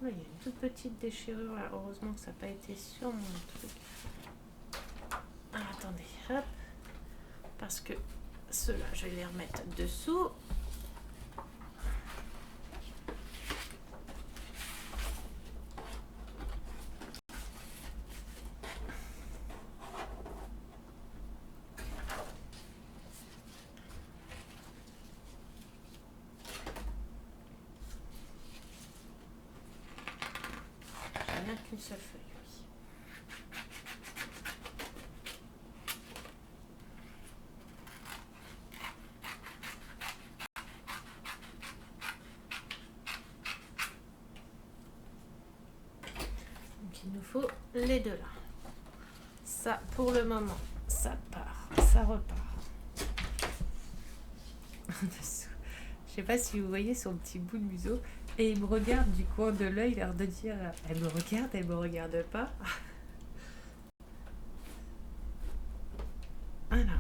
là, il y a une toute petite déchirure là. Heureusement que ça n'a pas été sur mon truc. Alors, attendez, hop. Parce que ceux-là, je vais les remettre dessous. Il n'y en a qu'une seule feuille, oui. Donc il nous faut les deux là. Ça, pour le moment, ça part, ça repart. En dessous. Je sais pas si vous voyez son petit bout de museau. Et il me regarde du coin de l'œil, l'air de dire elle me regarde pas. Alors.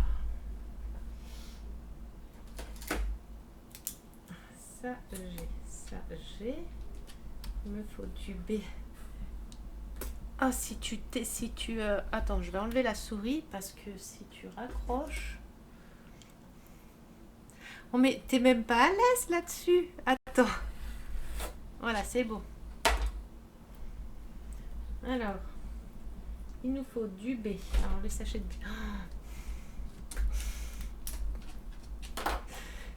Il me faut du B. Ah, si tu... Attends, je vais enlever la souris parce que si tu raccroches... Oh, mais t'es même pas à l'aise là-dessus. Attends. Voilà, c'est bon. Alors, il nous faut du B. Alors, le sachet de B.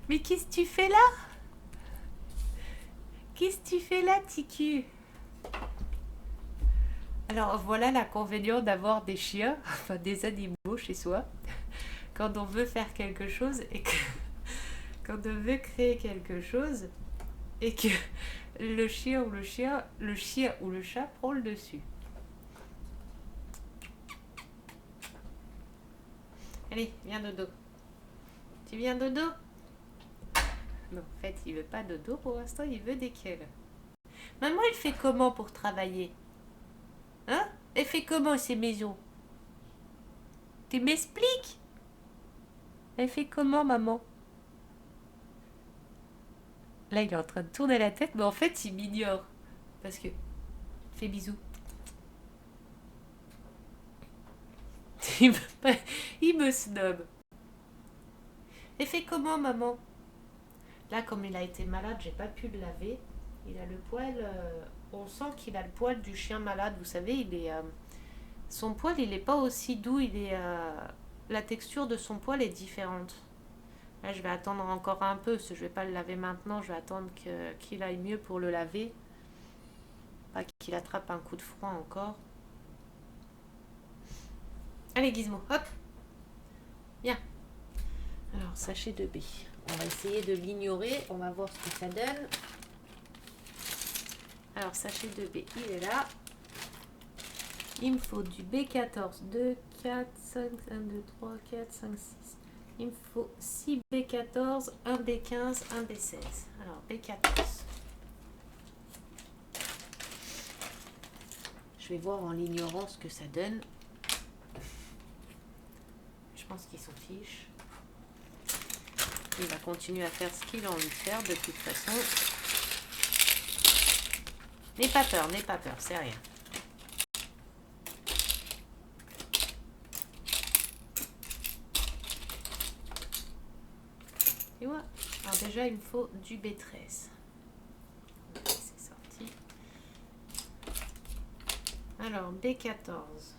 Mais qu'est-ce que tu fais là? Qu'est-ce que tu fais là, Ticu? Alors, voilà l'inconvénient d'avoir des chiens, enfin des animaux chez soi. Quand on veut faire quelque chose et que... Quand on veut créer quelque chose et que le chien ou le chat prend le dessus. Allez, viens dodo. Tu viens dodo? Non, en fait, il veut pas dodo pour l'instant, il veut des queues. Maman, elle fait comment pour travailler? Hein? Elle fait comment ces maisons? Tu m'expliques? Elle fait comment, maman? Là, il est en train de tourner la tête, mais en fait, il m'ignore. Parce que... Fais bisous. Il me snob. Elle fait comment, maman? Là, comme il a été malade, j'ai pas pu le laver. Il a le poil... on sent qu'il a le poil du chien malade. Vous savez, il est... son poil, il est pas aussi doux. Il est... la texture de son poil est différente. Là, je vais attendre encore un peu, parce que je vais pas le laver maintenant. Je vais attendre qu'il aille mieux pour le laver. Pas qu'il attrape un coup de froid encore. Allez, Gizmo, hop. Viens. Alors, sachet de B. On va essayer de l'ignorer. On va voir ce que ça donne. Alors, sachet de B, il est là. Il me faut du B14. 2, 4, 5, 1, 2, 3, 4, 5, 6. Il me faut 6 B14, 1 B15, 1 B16. Alors, B14. Je vais voir en l'ignorant ce que ça donne. Je pense qu'il s'en fiche. Il va continuer à faire ce qu'il a envie de faire de toute façon. N'aie pas peur, c'est rien. Tu vois? Alors déjà, il me faut du B13. C'est sorti. Alors, B14.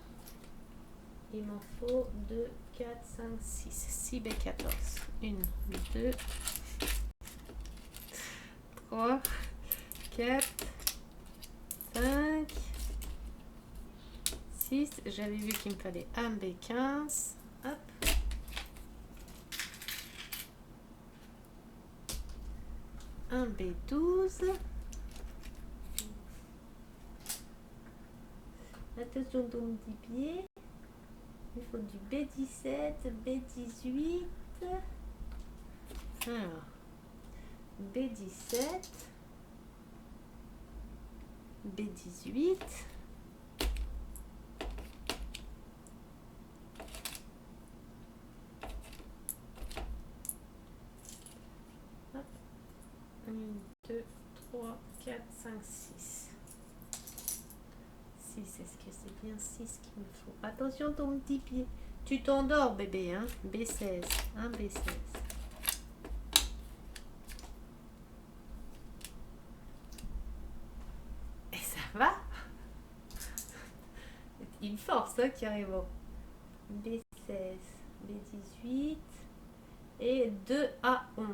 Il m'en faut 2, 4, 5, 6. 6 B14. 1, 2, 3, 4, 5, 6. J'avais vu qu'il me fallait un B15. Hop. Un B12. Attention ton petit pied. Il faut du B17, B18. Alors, B17, B18. Hop. 1, 2, 3, 4, 5, 6. 6, est-ce que c'est bien 6 qu'il me faut? Attention ton petit pied. Tu t'endors bébé, hein? B16, un B16. Et ça va? Il me force, hein, carrément. B16, B18 et 2 à 11.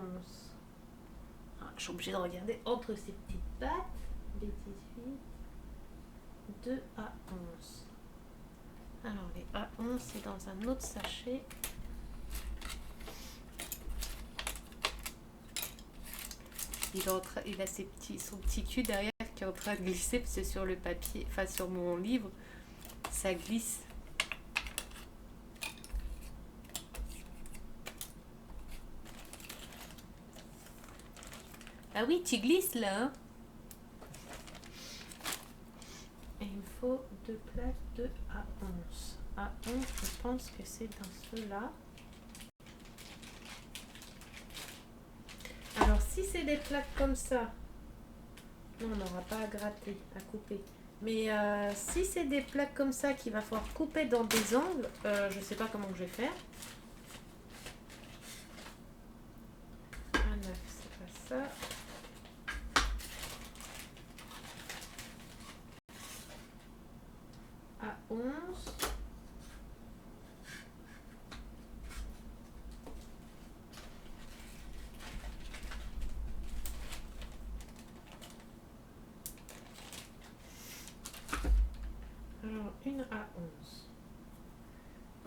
Ah, je suis obligée de regarder entre ces petites pattes. B18, 2 à 11. Alors les A11 c'est dans un autre sachet. Il a son petit cul derrière qui est en train de glisser parce que sur le papier, enfin sur mon livre, ça glisse. Ah oui, tu glisses là, hein? Et il me faut 2 plaques de A11. A11, je pense que c'est dans ceux-là. Alors, si c'est des plaques comme ça, Non, on n'aura pas à gratter, à couper. Mais si c'est des plaques comme ça qu'il va falloir couper dans des angles, je sais pas comment je vais faire. A9, c'est pas ça. A11. Alors, une A11.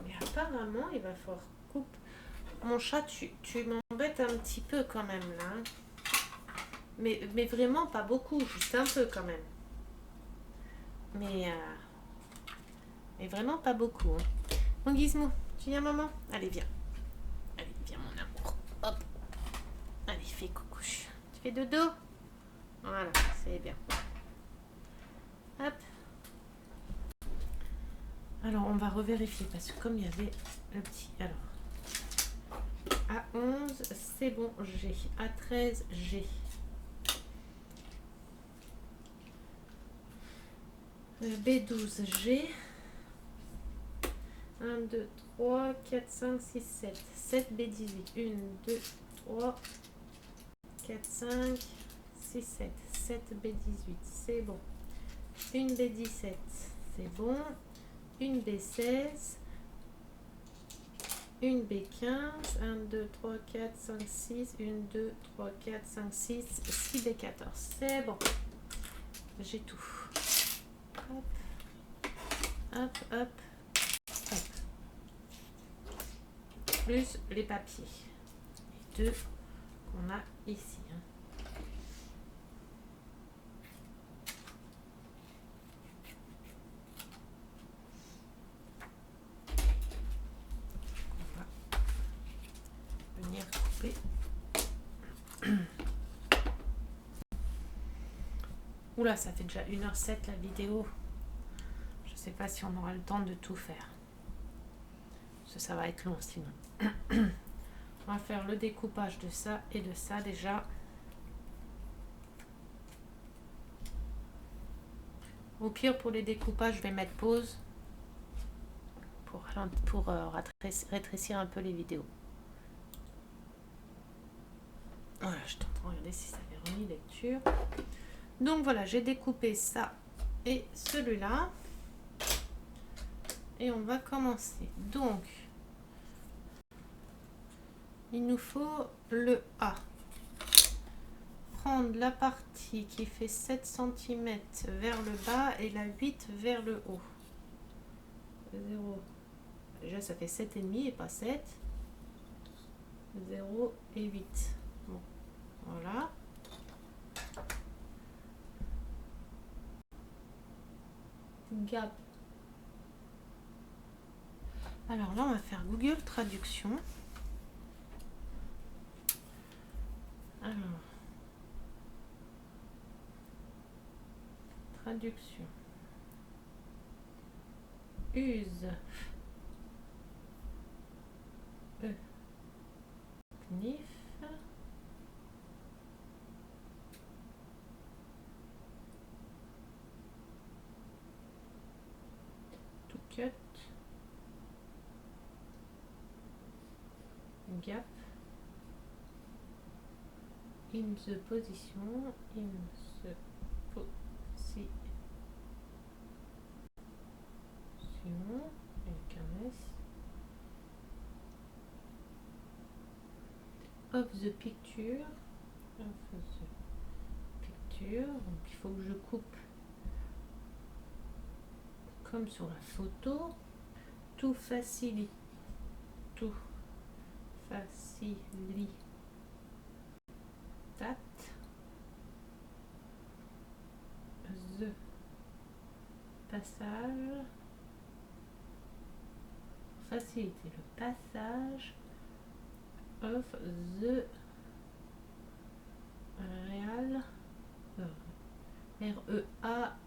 Mais apparemment, il va falloir couper. Mon chat, tu m'embêtes un petit peu quand même là. Hein. Mais vraiment pas beaucoup, juste un peu quand même. Mais vraiment pas beaucoup. Hein. Mon Gizmo, tu viens maman? Allez, viens. Allez, viens mon amour. Hop. Allez, fais coucouche. Tu fais dodo? Voilà, c'est bien. Hop. Alors, on va revérifier parce que comme il y avait le petit... Alors, A11, c'est bon, G. A13, G. B12, G. 1, 2, 3, 4, 5, 6, 7. 7, B18. 1, 2, 3, 4, 5, 6, 7. 7, B18, c'est bon. Une B17, c'est bon. Une B16. Une B15. 1, 2, 3, 4, 5, 6. 1, 2, 3, 4, 5, 6. 6 B14, c'est bon. J'ai tout. Hop. Hop, hop. Hop. Plus les papiers. Les deux qu'on a ici. Hein. On va venir couper. Oula, ça fait déjà 1h07 la vidéo. Je sais pas si on aura le temps de tout faire. Ça va être long sinon. On va faire le découpage de ça et de ça déjà. Au pire, pour les découpages, je vais mettre pause pour rétrécir un peu les vidéos. Voilà, je t'entends regarder si ça avait remis lecture. Donc voilà, j'ai découpé ça et celui-là. Et on va commencer. Donc, il nous faut le A. Prendre la partie qui fait 7 cm vers le bas et la 8 vers le haut. 0. Déjà, ça fait 7,5 et pas 7. 0 et 8. Bon, voilà. Gap. Alors là, on va faire Google Traduction. Alors, traduction. Use. Knif. To cut. Gap. In the position. In the position. Avec un S. Of the picture. Of the picture. Donc il faut que je coupe comme sur la photo. Tout facilite. Tout facilite. The passage. Faciliter le passage of the real R-E-A-R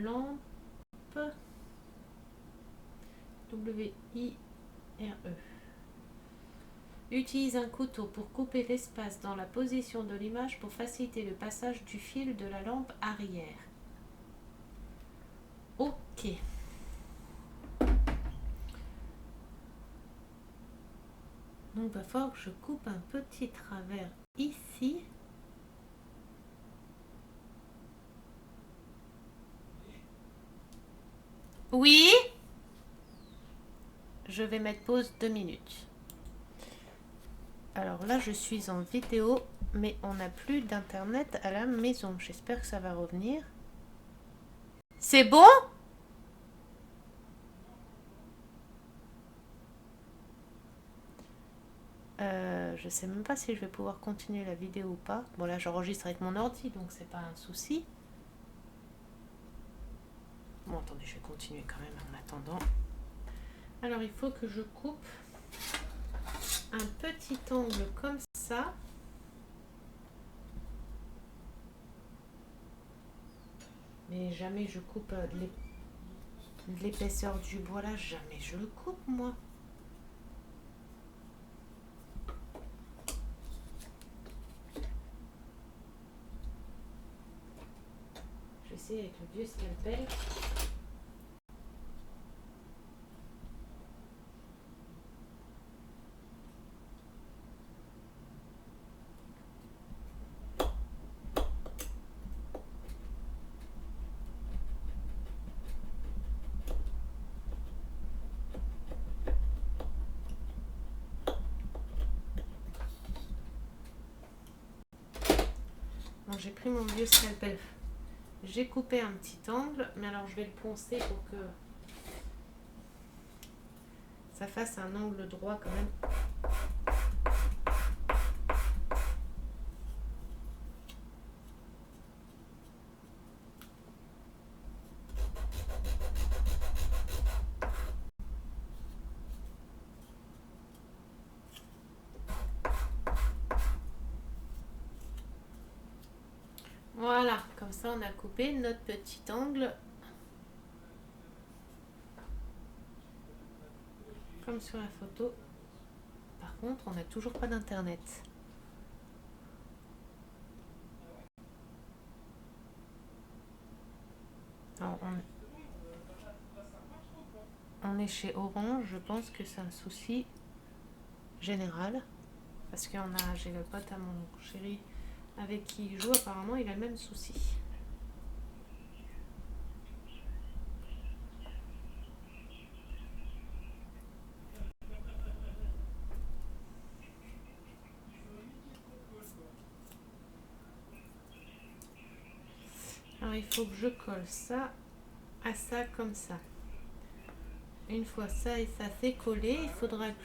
lampe W-I-R-E. Utilise un couteau pour couper l'espace dans la position de l'image pour faciliter le passage du fil de la lampe arrière. Ok. Donc il va falloir que je coupe un petit travers ici. Oui. Je vais mettre pause 2 minutes. Alors là, je suis en vidéo, mais on n'a plus d'internet à la maison. J'espère que ça va revenir. C'est bon? Je sais même pas si je vais pouvoir continuer la vidéo ou pas. Bon là, j'enregistre avec mon ordi, donc c'est pas un souci. Bon, attendez, je vais continuer quand même en attendant. Alors, il faut que je coupe un petit angle comme ça. Mais jamais je coupe l'épaisseur du bois là, jamais je le coupe moi. Je vais essayer avec le vieux scalpel. Bon, j'ai pris mon vieux scalpel. J'ai coupé un petit angle, mais alors je vais le poncer pour que ça fasse un angle droit quand même. Voilà, comme ça on a coupé notre petit angle. Comme sur la photo. Par contre, on n'a toujours pas d'internet. Alors, on est chez Orange, je pense que c'est un souci général. Parce que j'ai le pote à mon chéri avec qui il joue, apparemment il a le même souci. Alors il faut que je colle ça à ça comme ça. Une fois ça et ça c'est collé, il faudra que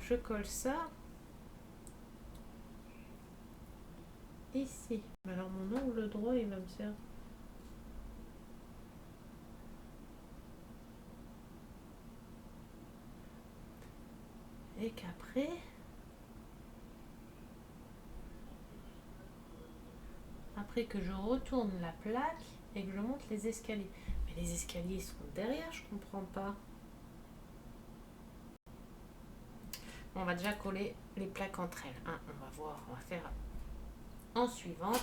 je colle ça ici. Alors mon angle droit il va me servir. Et qu'après que je retourne la plaque et que je monte les escaliers. Mais les escaliers sont derrière, je comprends pas. On va déjà coller les plaques entre elles. Hein. On va voir, on va faire en suivant.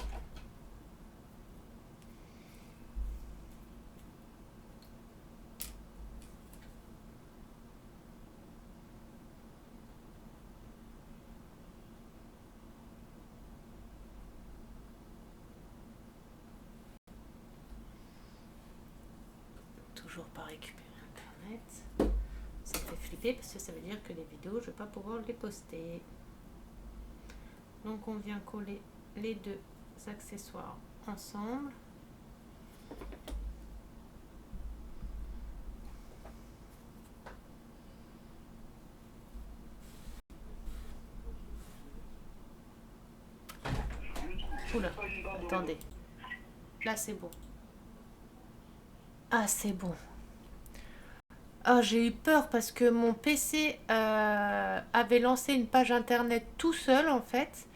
Toujours pas récupérer internet. Ça me fait flipper parce que ça veut dire que les vidéos je vais pas pouvoir les poster. Donc on vient coller les deux accessoires ensemble. Oula, attendez. Là c'est bon. Ah c'est bon. Ah, j'ai eu peur parce que mon PC avait lancé une page internet tout seul en fait.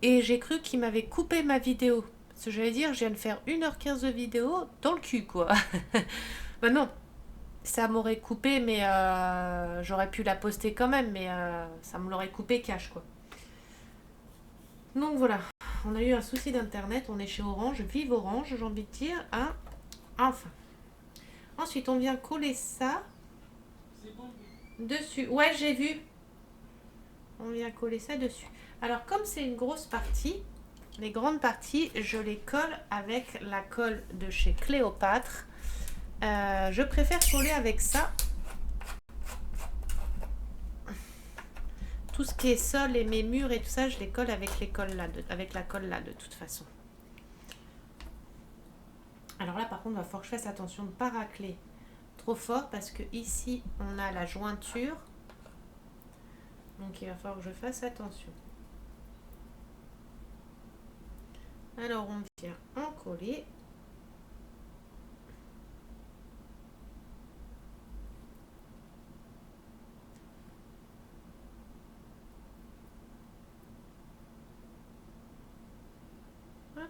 Et j'ai cru qu'il m'avait coupé ma vidéo. Parce que j'allais dire, je viens de faire 1h15 de vidéo dans le cul quoi. Bah non. ça m'aurait coupé, mais j'aurais pu la poster quand même, mais ça me l'aurait coupé cash, quoi. Donc voilà, on a eu un souci d'internet, on est chez Orange, vive Orange, j'ai envie de dire, hein. Enfin. Ensuite, on vient coller ça dessus. Ouais, j'ai vu. On vient coller ça dessus. Alors, comme c'est une grosse partie, les grandes parties, je les colle avec la colle de chez Cléopâtre. Je préfère coller avec ça. Tout ce qui est sol et mes murs et tout ça, je les colle avec avec la colle là, de toute façon. Alors là, par contre, il va falloir que je fasse attention de ne pas racler trop fort parce que ici, on a la jointure. Donc, il va falloir que je fasse attention. Alors, on vient en coller. Hop.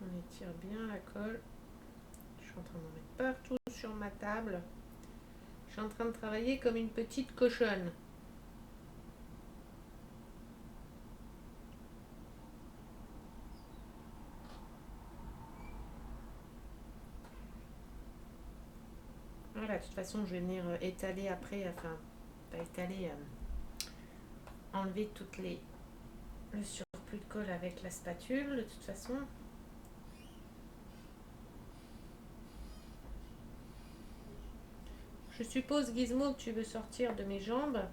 On étire bien la colle. Je suis en train d'en mettre partout sur ma table. Je suis en train de travailler comme une petite cochonne. Voilà, de toute façon, je vais venir étaler après, enfin, pas étaler, enlever le surplus de colle avec la spatule, de toute façon. Je suppose, Gizmo, que tu veux sortir de mes jambes.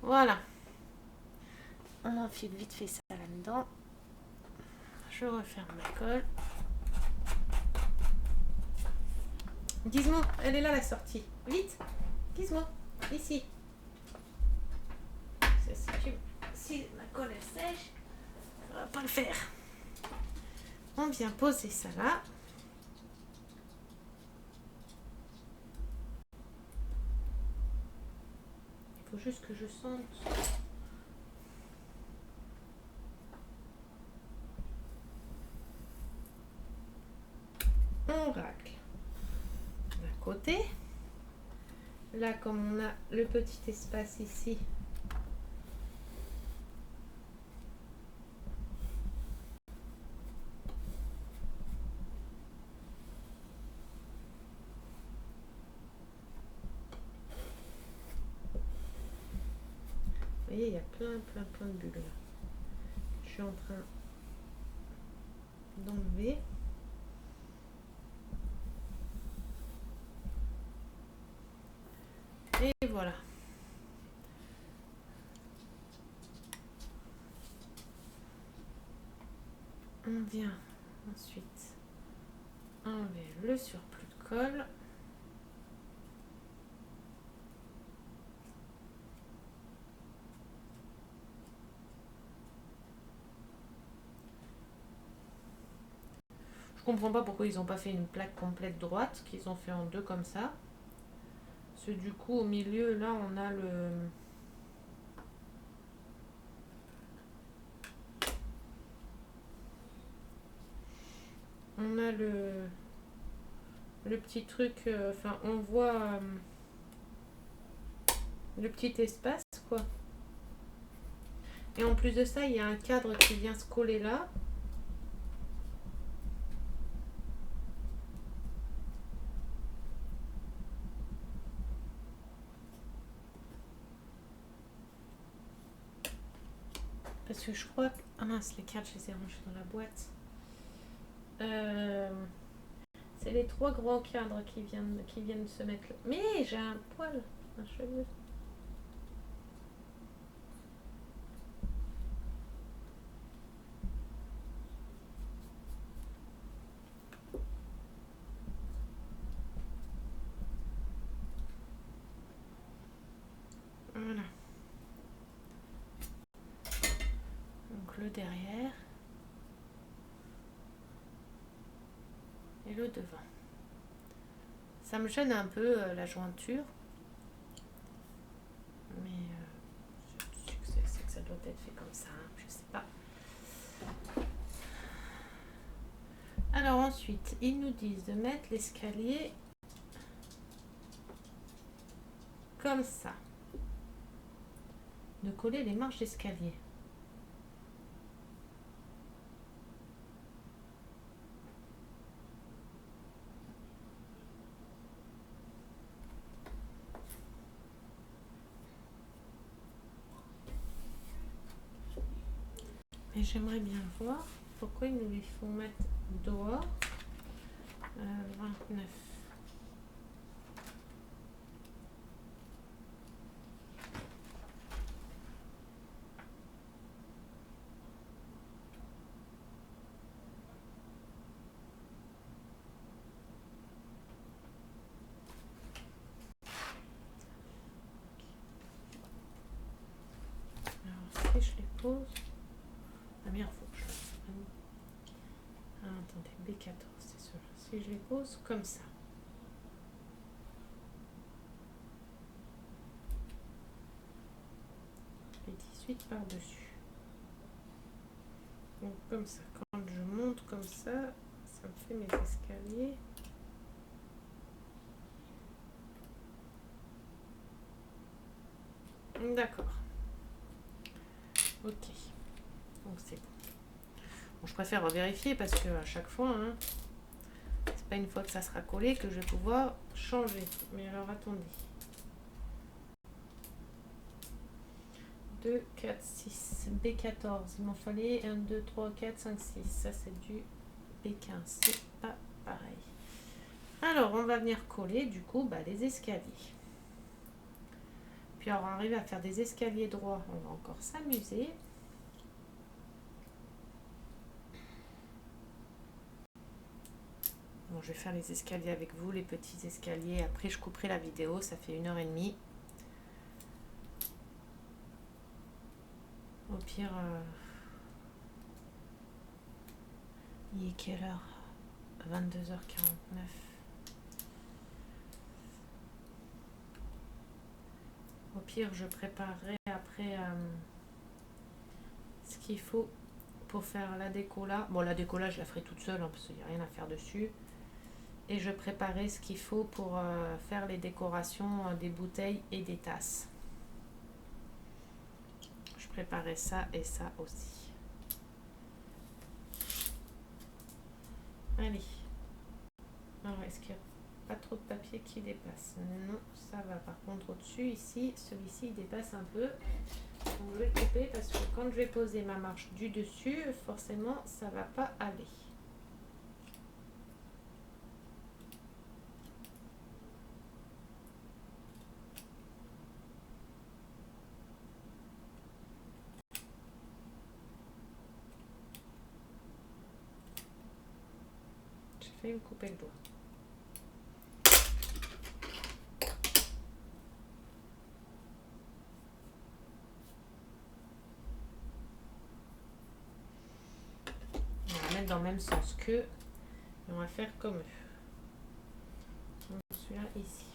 Voilà. On enfile vite fait ça là-dedans. Je referme ma colle. Gizmo, elle est là la sortie. Vite, Gizmo, ici. Si ma colle est sèche, ça va pas le faire. On vient poser ça là. Il faut juste que je sente. On racle d'un côté. Là, comme on a le petit espace ici, vous voyez, il y a plein de bulles là. Je suis en train d'enlever. Et voilà. On vient ensuite enlever le surplus de colle. Je comprends pas pourquoi ils n'ont pas fait une plaque complète droite, qu'ils ont fait en deux comme ça. Parce que du coup, au milieu, là, on a le petit truc, enfin, on voit le petit espace, quoi. Et en plus de ça, il y a un cadre qui vient se coller là. Parce que je crois que... Ah mince, les cadres, je les ai rangés dans la boîte. C'est les trois grands cadres qui viennent se mettre là. Mais j'ai un poil, un cheveu. Voilà. Donc le derrière. Et le devant. Ça me gêne un peu la jointure. peut-être fait comme ça, hein, je sais pas. Alors ensuite, ils nous disent de mettre l'escalier comme ça. De coller les marches d'escalier. Et j'aimerais bien voir pourquoi ils nous les font mettre dehors. 29. Alors si je les pose, ah merde, faut que je... Ah, attendez, B14, c'est sûr. Si je les pose comme ça. Et 18 par-dessus. Donc comme ça, quand je monte comme ça, ça me fait mes escaliers. D'accord. Ok. Donc c'est bon. Bon, je préfère vérifier parce que à chaque fois, hein, c'est pas une fois que ça sera collé que je vais pouvoir changer. Mais alors attendez. 2, 4, 6, B14. Il m'en fallait 1, 2, 3, 4, 5, 6. Ça c'est du B15. C'est pas pareil. Alors on va venir coller du coup les escaliers. Puis alors arriver à faire des escaliers droits, on va encore s'amuser. Bon, je vais faire les escaliers avec vous, les petits escaliers. Après, je couperai la vidéo, ça fait 1h30. Au pire, il est quelle heure? 22h49. Au pire, je préparerai après ce qu'il faut pour faire la déco là. Bon, la déco là, je la ferai toute seule hein, parce qu'il n'y a rien à faire dessus. Et je préparerai ce qu'il faut pour faire les décorations des bouteilles et des tasses. Je préparerai ça et ça aussi. Allez. Alors, est-ce qu'il n'y a pas trop de papier qui dépasse? Non, ça va. Par contre, au-dessus, ici, celui-ci, il dépasse un peu. Donc, je vais couper parce que quand je vais poser ma marche du dessus, forcément, ça va pas aller. J'ai failli me couper le doigt. On va mettre dans le même sens qu'eux. Et on va faire comme eux. Donc, celui-là ici.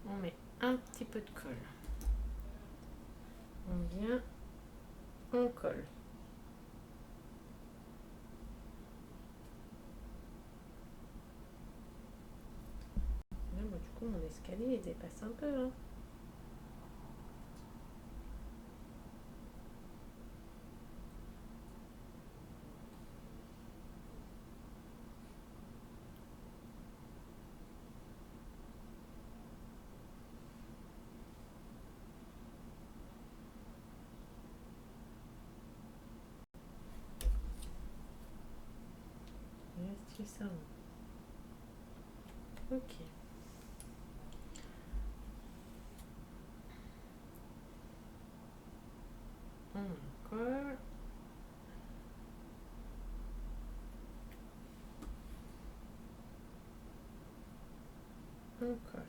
On met un petit peu de colle. On vient, on colle. Là, moi, du coup, mon escalier il dépasse un peu. Hein. C'est ça. Ok. On colle. On colle.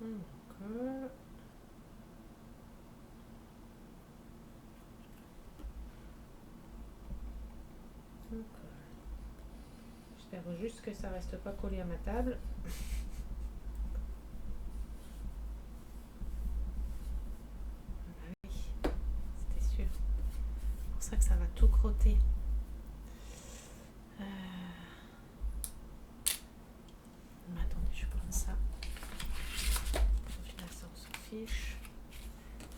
On colle. J'espère juste que ça reste pas collé à ma table. Ah oui, c'était sûr. C'est pour ça que ça va tout crotter. Attendez, je prends ça. Au final, ça, on s'en fiche.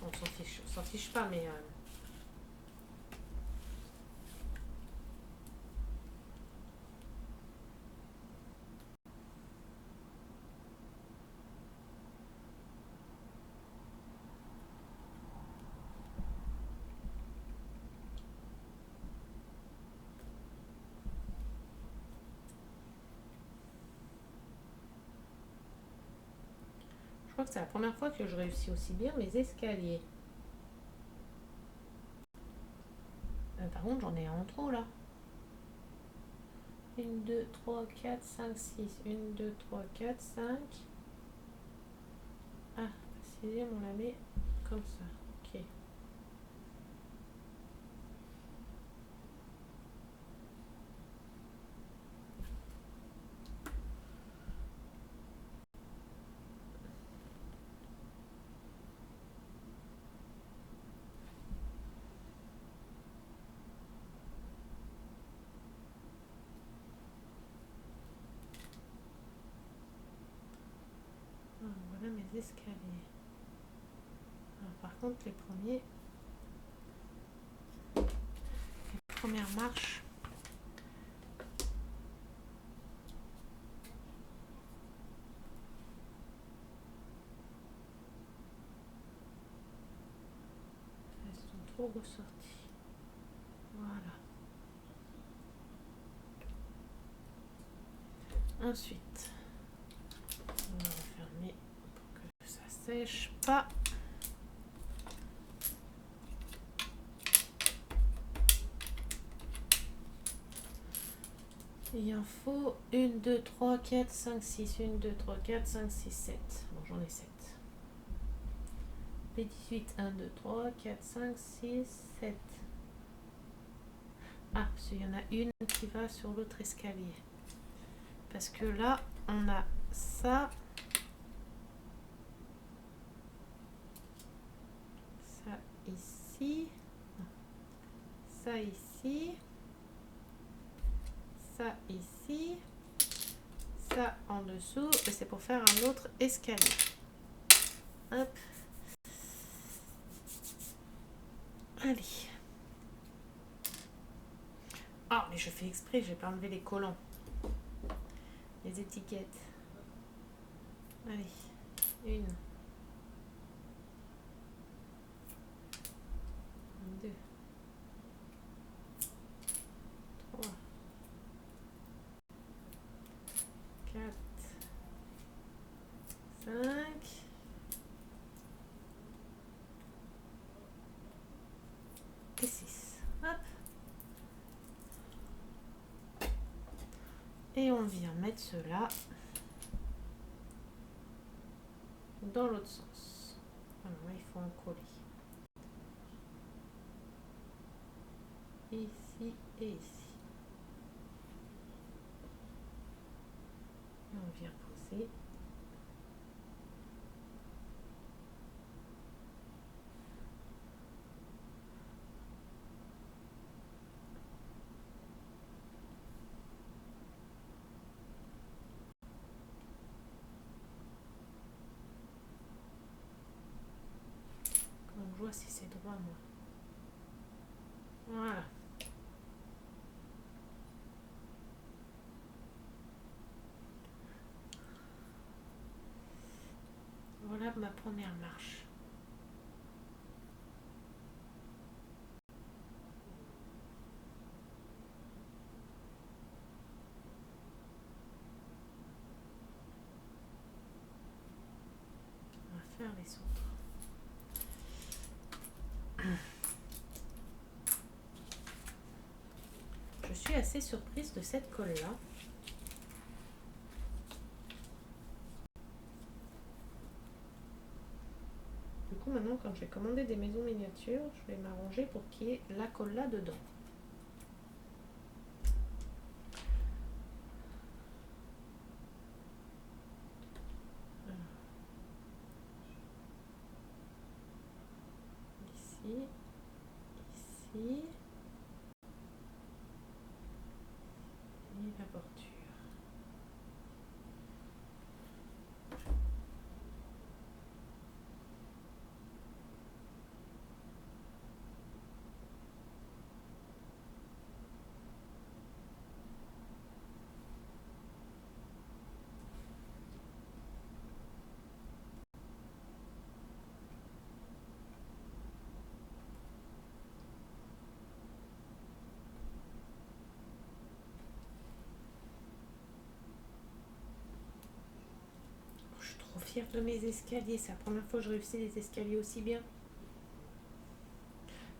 On s'en fiche pas, mais... je crois que c'est la première fois que je réussis aussi bien mes escaliers. Par contre, j'en ai un en trop, là. 1, 2, 3, 4, 5, 6. 1, 2, 3, 4, 5. Ah, la sixième, on la met comme ça. Ok. Ah, voilà mes escaliers. Alors, par contre, les premières marches. Elles sont trop ressorties. Voilà. Ensuite, on va refermer pour que ça sèche pas. Il en faut 1, 2, 3, 4, 5, 6. 1, 2, 3, 4, 5, 6, 7. Bon, j'en ai 7. P18, 1, 2, 3, 4, 5, 6, 7. Ah, parce qu'il y en a une qui va sur l'autre escalier. Parce que là, on a ça. Ça ici. Ça ici. Ça ici. Ça en dessous. Et c'est pour faire un autre escalier. Hop. Allez. Ah, mais je fais exprès, je vais pas enlever les collants. Les étiquettes. Allez. 1. 2. 3. 4. 5. Et 6. Hop. Et on vient mettre cela dans l'autre sens. Alors là, il faut en coller. Ici et ici. Et on vient poser. Comment je vois si c'est droit, moi. Voilà. Voilà ma première marche. On va faire les autres. Je suis assez surprise de cette colle-là. Du coup, maintenant, quand je vais commander des maisons miniatures, je vais m'arranger pour qu'il y ait la colle là dedans. fière de mes escaliers. C'est la première fois que je réussis les escaliers aussi bien.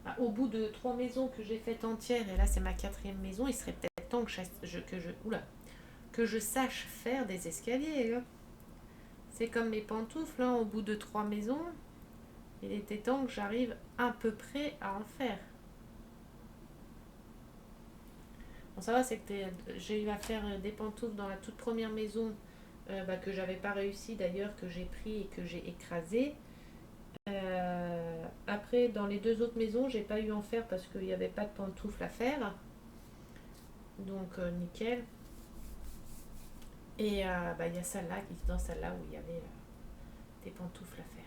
Bah, au bout de 3 maisons que j'ai faites entières, et là c'est ma 4e maison, il serait peut-être temps que je sache faire des escaliers. Hein. C'est comme mes pantoufles, hein, au bout de 3 maisons, il était temps que j'arrive à peu près à en faire. Bon, ça va, c'est que j'ai eu à faire des pantoufles dans la toute première maison que j'avais pas réussi d'ailleurs, que j'ai pris et que j'ai écrasé. Après, dans les 2 autres maisons, j'ai pas eu à en faire parce qu'il n'y avait pas de pantoufles à faire. Donc, nickel. Et il y a celle-là, dans celle-là où il y avait des pantoufles à faire.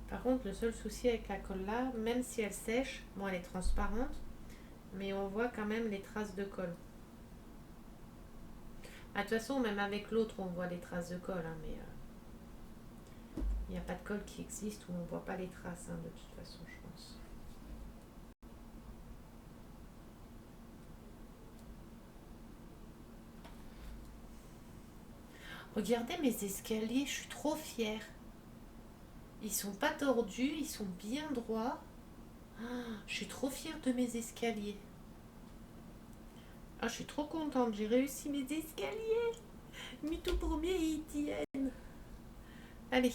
Par contre, le seul souci avec la colle là, même si elle sèche, bon, elle est transparente, mais on voit quand même les traces de colle. De toute façon, même avec l'autre, on voit les traces de colle, hein, mais il n'y a pas de colle qui existe où on ne voit pas les traces, hein, de toute façon, je pense. Regardez mes escaliers, je suis trop fière. Ils sont pas tordus, ils sont bien droits. Je suis trop fière de mes escaliers. Je suis trop contente, j'ai réussi mes escaliers. Mes tout premiers, ils tiennent. Allez,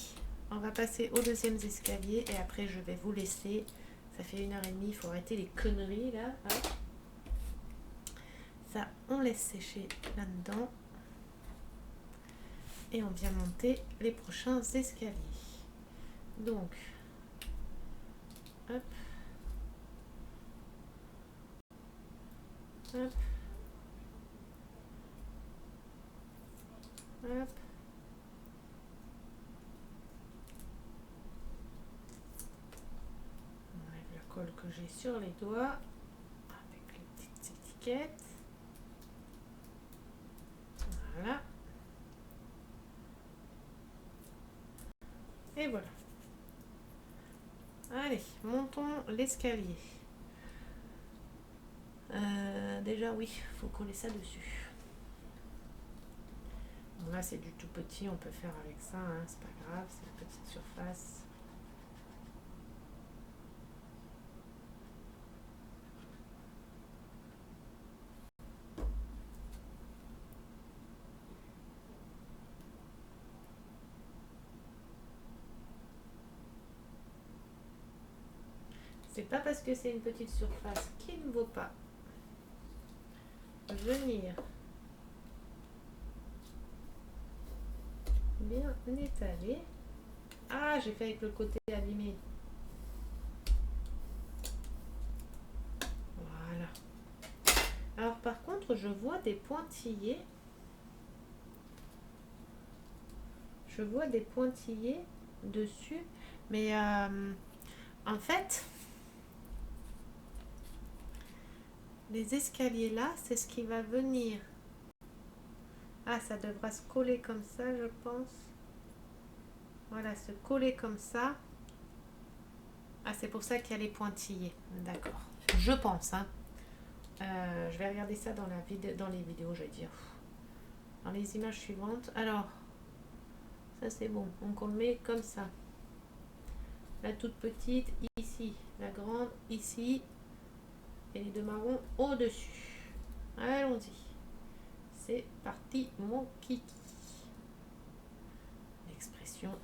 on va passer au 2e escalier et après je vais vous laisser. Ça fait 1h30, il faut arrêter les conneries là. Hop. Ça, on laisse sécher là-dedans. Et on vient monter les prochains escaliers. Donc, hop. Hop. Hop. On enlève la colle que j'ai sur les doigts avec les petites étiquettes. Voilà. Et voilà. Allez, montons l'escalier. Déjà oui, il faut coller ça dessus. Bon, là c'est du tout petit, on peut faire avec ça, hein, c'est pas grave, c'est une petite surface. C'est pas parce que c'est une petite surface qu'il ne vaut pas venir bien étaler. Ah, j'ai fait avec le côté abîmé. Voilà. Alors par contre, je vois des pointillés. Je vois des pointillés dessus. Mais en fait, les escaliers là, c'est ce qui va venir. Ah, ça devra se coller comme ça, je pense. Voilà, se coller comme ça. Ah, c'est pour ça qu'il y a les pointillés. D'accord. Je pense, hein. Je vais regarder ça dans les vidéos, je vais dire. Dans les images suivantes. Alors, ça c'est bon. Donc on le met comme ça. La toute petite ici. La grande ici. Et les 2 marrons au-dessus. Allons-y. C'est parti, mon kiki. L'expression version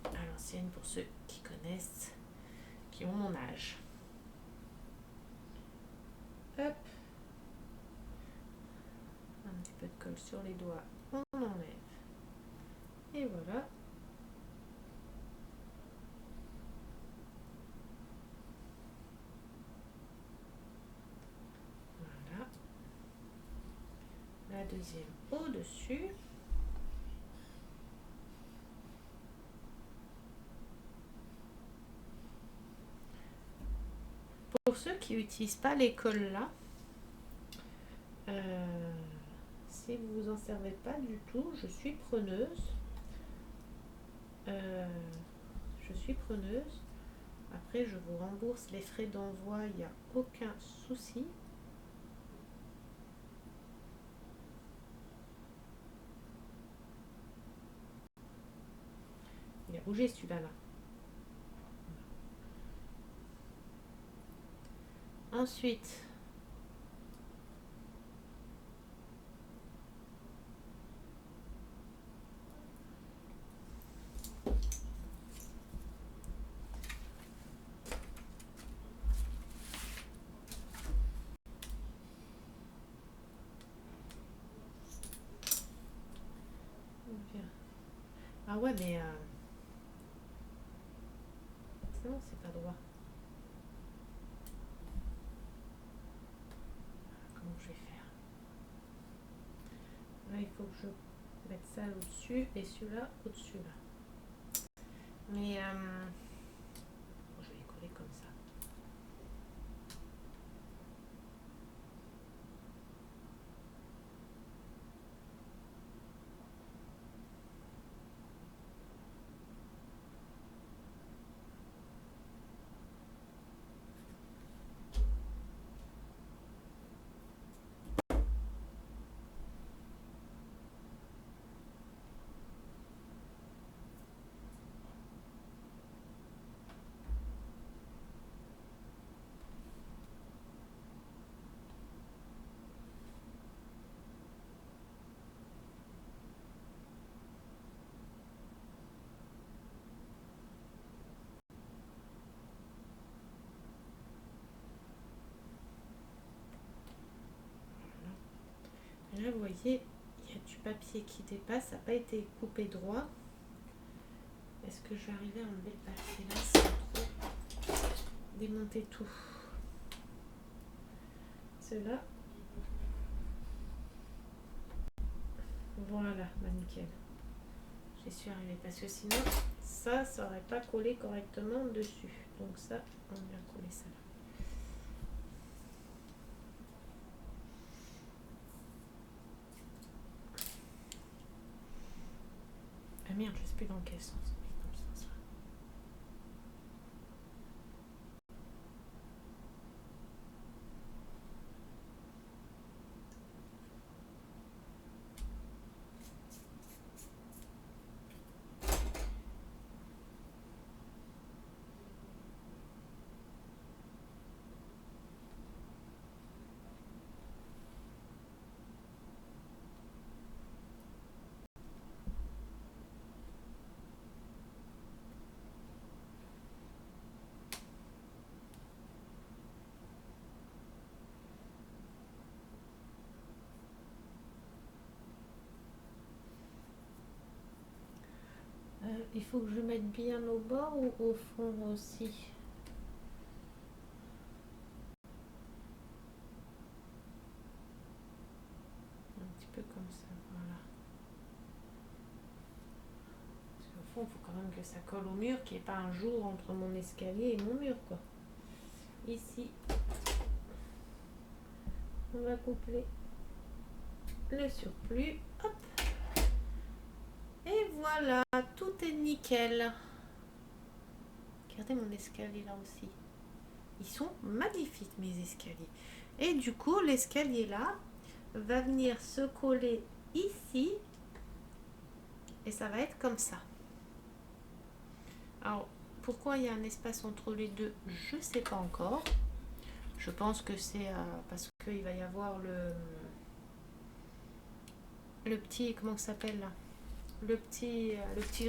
à l'ancienne pour ceux qui connaissent, qui ont mon âge. Hop. Un petit peu de colle sur les doigts, on enlève. Et voilà. Voilà. La deuxième au-dessus. Pour ceux qui n'utilisent pas les colles là, si vous vous en servez pas du tout, je suis preneuse. Je suis preneuse. Après, je vous rembourse les frais d'envoi, il n'y a aucun souci. Il a bougé celui-là là. Ensuite, ah ouais, mais non, c'est pas droit. Comment je vais faire? Là, il faut que je mette ça au-dessus et celui-là au-dessus là. Mais je vais les coller comme ça. Là, vous voyez, il y a du papier qui dépasse, ça n'a pas été coupé droit. Est-ce que je vais arriver à enlever le papier là sans trop démonter tout? Cela. Voilà, bah nickel. J'y suis arrivée parce que sinon, ça n'aurait pas collé correctement dessus. Donc ça, on va coller ça là. Ah merde, je sais plus dans quel sens. Dans ce sens-là. Il faut que je mette bien au bord ou au fond aussi? Un petit peu comme ça, voilà. Parce qu'au fond, il faut quand même que ça colle au mur, qu'il n'y ait pas un jour entre mon escalier et mon mur, quoi. Ici, on va couper le surplus. Hop. Et voilà, tout est nickel. Regardez mon escalier là aussi. Ils sont magnifiques mes escaliers. Et du coup, l'escalier là va venir se coller ici. Et ça va être comme ça. Alors, pourquoi il y a un espace entre les deux, je ne sais pas encore. Je pense que c'est parce qu'il va y avoir le petit, comment ça s'appelle là? le petit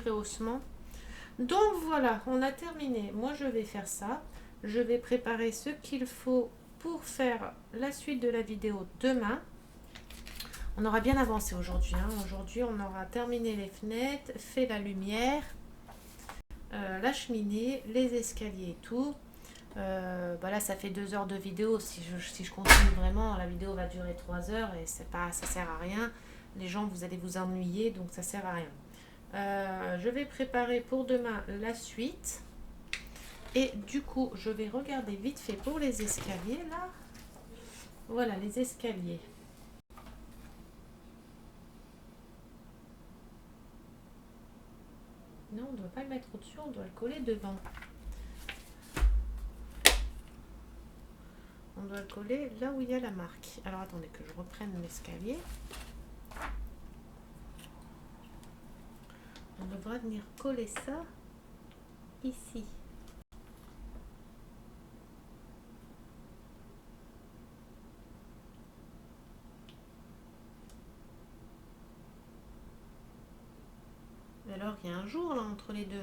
rehaussement. Donc voilà, on a terminé. Moi je vais faire ça. Je vais préparer ce qu'il faut pour faire la suite de la vidéo demain. On aura bien avancé aujourd'hui. Aujourd'hui on aura terminé les fenêtres, fait la lumière, la cheminée, les escaliers et tout. Là ça fait 2 heures de vidéo. Si je continue vraiment, la vidéo va durer 3 heures et ça sert à rien. Les gens, vous allez vous ennuyer, donc ça sert à rien. Je vais préparer pour demain la suite. Et du coup, je vais regarder vite fait pour les escaliers là. Voilà les escaliers. Non, on ne doit pas le mettre au-dessus, on doit le coller devant. On doit le coller là où il y a la marque. Alors attendez que je reprenne l'escalier. On devra venir coller ça ici. Mais alors, il y a un jour là entre les deux.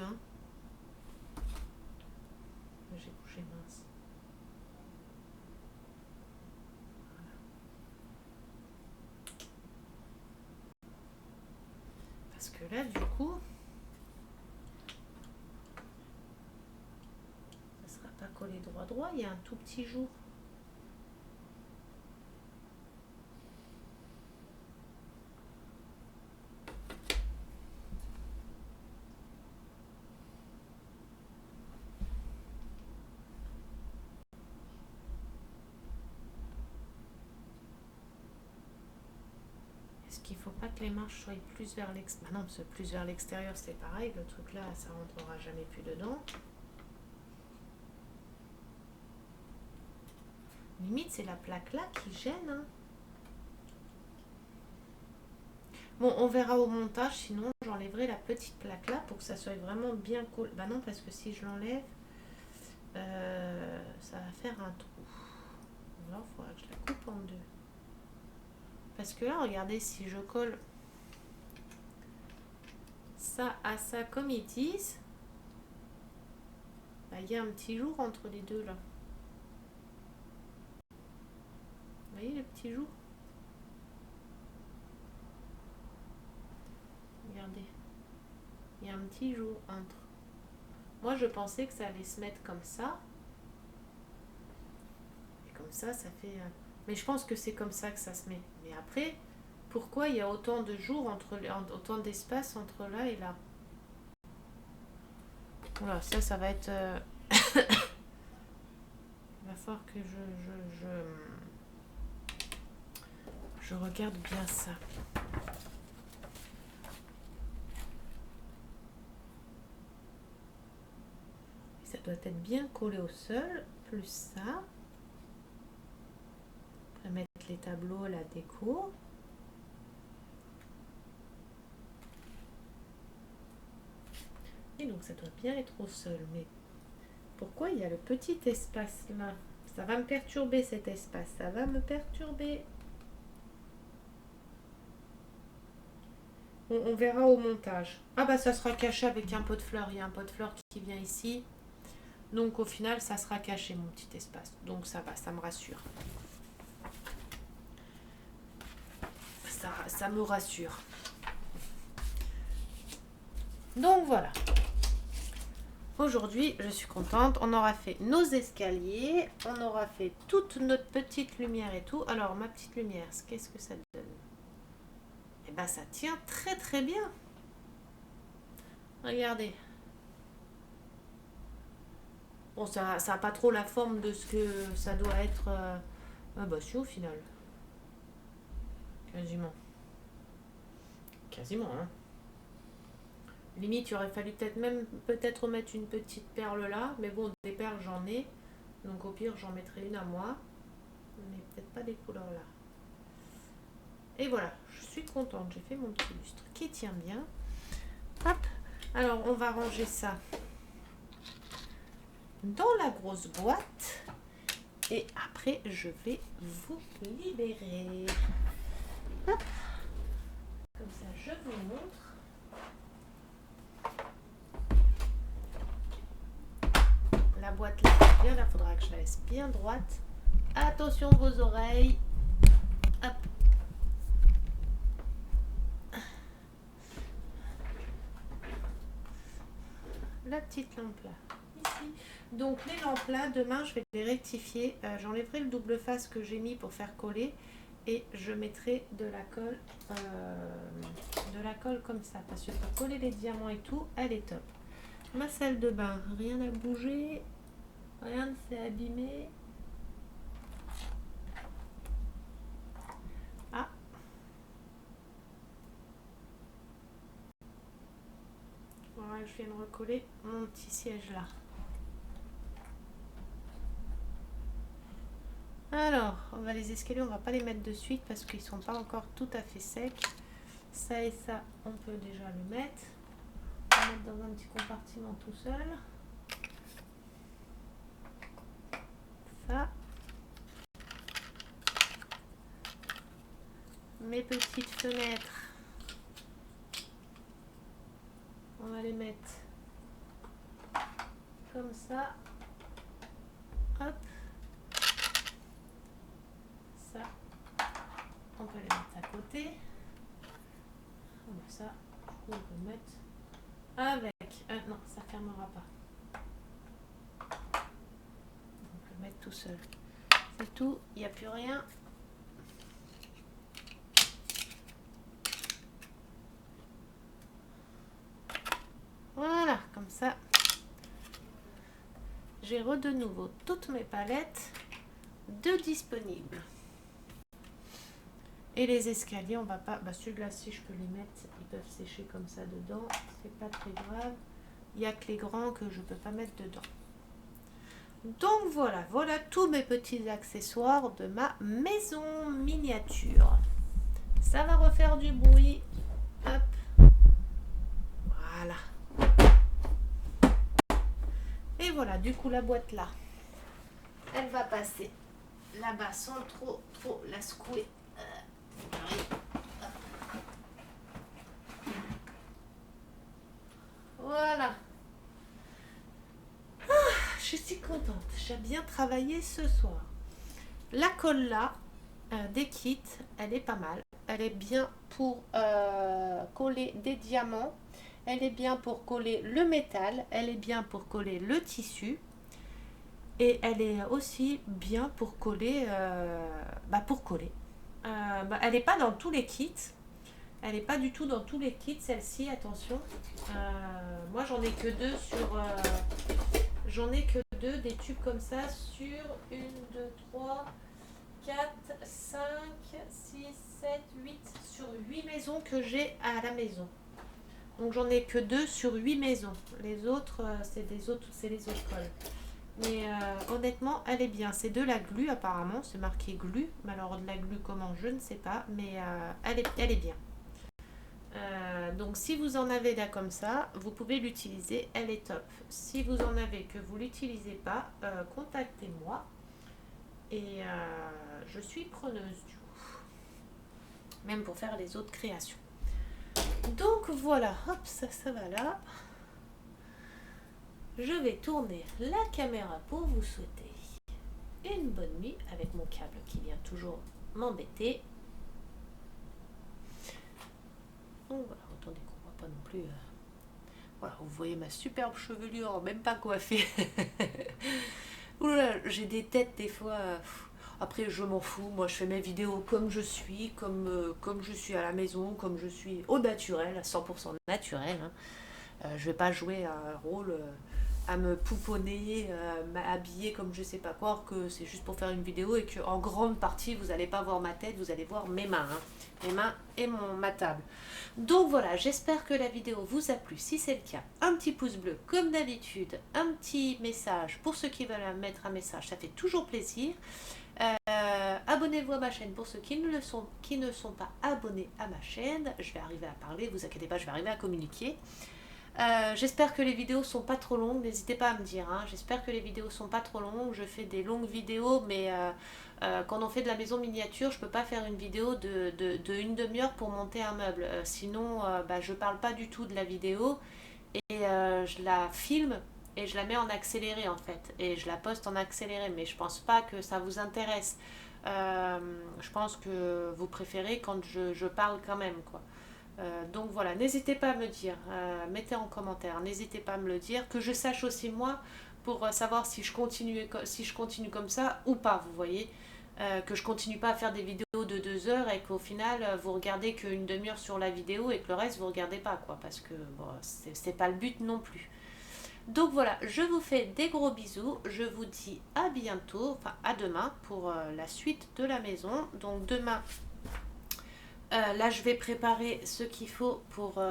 J'ai bougé mince. Voilà. Parce que là, du coup, ça sera pas collé droit. Il y a un tout petit jour. Est-ce qu'il faut pas que les marches soient plus vers l'extérieur? Bah non, parce que plus vers l'extérieur, c'est pareil. Le truc là, ça rentrera jamais plus dedans. Limite, c'est la plaque là qui gêne. Bon, on verra au montage. Sinon, j'enlèverai la petite plaque là pour que ça soit vraiment bien collé. Bah non, parce que si je l'enlève, ça va faire un trou. Alors, il faudra que je la coupe en deux. Parce que là, regardez, si je colle ça à ça comme ils disent, bah, il y a un petit jour entre les deux là. Vous voyez le petit jour? Regardez. Il y a un petit jour entre. Moi, je pensais que ça allait se mettre comme ça. Et comme ça fait... Mais je pense que c'est comme ça que ça se met. Mais après, pourquoi il y a autant de jours, autant d'espace entre là et là? Voilà, ça va être... Il va falloir que je regarde bien ça. Ça doit être bien collé au sol, plus ça. Après mettre les tableaux, la déco. Et donc ça doit bien être au sol. Mais pourquoi il y a le petit espace là? Ça va me perturber cet espace. Ça va me perturber. On verra au montage. Ah bah ça sera caché avec un pot de fleurs. Il y a un pot de fleurs qui vient ici. Donc au final ça sera caché mon petit espace. Donc ça va, ça me rassure. Ça me rassure. Donc voilà. Aujourd'hui, je suis contente. On aura fait nos escaliers. On aura fait toute notre petite lumière et tout. Alors, ma petite lumière, qu'est-ce que ça donne? Eh bien, ça tient très très bien. Regardez. Bon, ça n'a pas trop la forme de ce que ça doit être. Ah bah si, au final. Quasiment. Quasiment, hein. Limite, il aurait fallu peut-être remettre une petite perle là. Mais bon, des perles, j'en ai. Donc au pire, j'en mettrai une à moi. Mais peut-être pas des couleurs là. Et voilà, je suis contente. J'ai fait mon petit lustre qui tient bien. Hop. Alors, on va ranger ça dans la grosse boîte. Et après, je vais vous libérer. Hop. Comme ça, je vous montre. boîte là, bien là, faudra que je la laisse bien droite. Attention de vos oreilles. Hop. La petite lampe là, ici. Donc les lampes là, demain je vais les rectifier. J'enlèverai le double face que j'ai mis pour faire coller. Et je mettrai de la colle comme ça. Parce que pour coller les diamants et tout, elle est top. Ma salle de bain, rien n'a bougé. Rien ne s'est abîmé. Ah. Voilà, je viens de recoller mon petit siège là. Alors, les escaliers, on va pas les mettre de suite parce qu'ils sont pas encore tout à fait secs. Ça et ça, on peut déjà le mettre. On va mettre dans un petit compartiment tout seul. Ça. Mes petites fenêtres, on va les mettre comme ça. Hop. Ça, on peut les mettre à côté. Ça, on peut le mettre avec. Non, ça fermera pas. On peut le mettre tout seul. C'est tout, il n'y a plus rien. Voilà, comme ça. J'ai de nouveau toutes mes palettes de disponibles. Et les escaliers, on va pas... celui-là, si je peux les mettre, ils peuvent sécher comme ça dedans. C'est pas très grave. Il n'y a que les grands que je peux pas mettre dedans. Donc voilà tous mes petits accessoires de ma maison miniature. Ça va refaire du bruit. Hop. Voilà. Et voilà, du coup la boîte là, elle va passer là-bas sans trop la secouer. Voilà. Je suis contente, j'ai bien travaillé ce soir. La colle là, des kits, elle est pas mal. Elle est bien pour coller des diamants. Elle est bien pour coller le métal. Elle est bien pour coller le tissu. Et elle est aussi bien pour coller. Elle n'est pas dans tous les kits. Elle n'est pas du tout dans tous les kits, celle-ci, attention. Moi, j'en ai que deux sur... j'en ai que deux, des tubes comme ça, sur 1, 2, 3, 4, 5, 6, 7, 8, sur 8 maisons que j'ai à la maison. Donc, j'en ai que deux sur 8 maisons. Les autres, c'est les autres colles. Mais honnêtement, elle est bien. C'est de la glu apparemment, c'est marqué glu. Mais alors, de la glu comment, je ne sais pas. Mais elle est bien. Donc si vous en avez là comme ça, vous pouvez l'utiliser, elle est top. Si vous en avez que vous l'utilisez pas, contactez-moi et je suis preneuse du coup, même pour faire les autres créations. Donc voilà, hop, ça va là. Je vais tourner la caméra pour vous souhaiter une bonne nuit avec mon câble qui vient toujours m'embêter. Donc voilà, attendez qu'on voit pas non plus. Voilà, vous voyez ma superbe chevelure, même pas coiffée. Oula, j'ai des têtes des fois. Après, je m'en fous. Moi, je fais mes vidéos comme je suis, comme je suis à la maison, comme je suis au naturel, à 100% naturel. Hein. Je vais pas jouer un rôle à me pouponner, m'habiller comme je sais pas quoi, or que c'est juste pour faire une vidéo et que en grande partie, vous n'allez pas voir ma tête, vous allez voir mes mains. Hein. Mes mains et ma table. Donc voilà, j'espère que la vidéo vous a plu. Si c'est le cas, un petit pouce bleu comme d'habitude, un petit message pour ceux qui veulent mettre un message, ça fait toujours plaisir. Abonnez-vous à ma chaîne pour ceux qui ne sont pas abonnés à ma chaîne. Je vais arriver à parler, vous inquiétez pas, je vais arriver à communiquer. J'espère que les vidéos sont pas trop longues, n'hésitez pas à me dire, hein. J'espère que les vidéos sont pas trop longues, je fais des longues vidéos, mais quand on fait de la maison miniature, je peux pas faire une vidéo de une demi-heure pour monter un meuble, sinon je parle pas du tout de la vidéo et je la filme et je la mets en accéléré en fait. Et je la poste en accéléré, mais je pense pas que ça vous intéresse. Je pense que vous préférez quand je parle quand même, quoi. Donc voilà, n'hésitez pas à me dire, mettez en commentaire, n'hésitez pas à me le dire, que je sache aussi moi pour savoir si je continue comme ça ou pas, vous voyez. Que je continue pas à faire des vidéos de 2 heures et qu'au final vous regardez qu'une demi-heure sur la vidéo et que le reste vous regardez pas, quoi, parce que bon, c'est pas le but non plus. Donc voilà, je vous fais des gros bisous, je vous dis à bientôt, enfin à demain pour la suite de la maison. Donc demain, là je vais préparer ce qu'il faut pour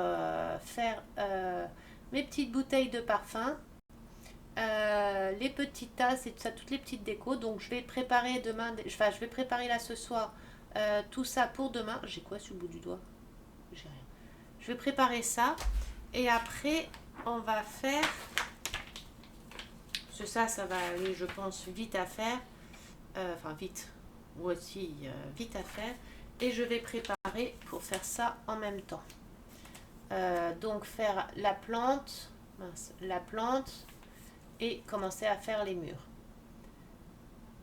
faire mes petites bouteilles de parfum, les petites tasses et tout ça, toutes les petites décos. Donc je vais préparer demain, enfin je vais préparer là ce soir tout ça pour demain. J'ai quoi sur le bout du doigt? J'ai rien. Je vais préparer ça et après on va faire, parce que ça va aller je pense vite à faire, enfin vite, ou aussi vite à faire, et je vais préparer pour faire ça en même temps. Donc faire la plante et commencer à faire les murs.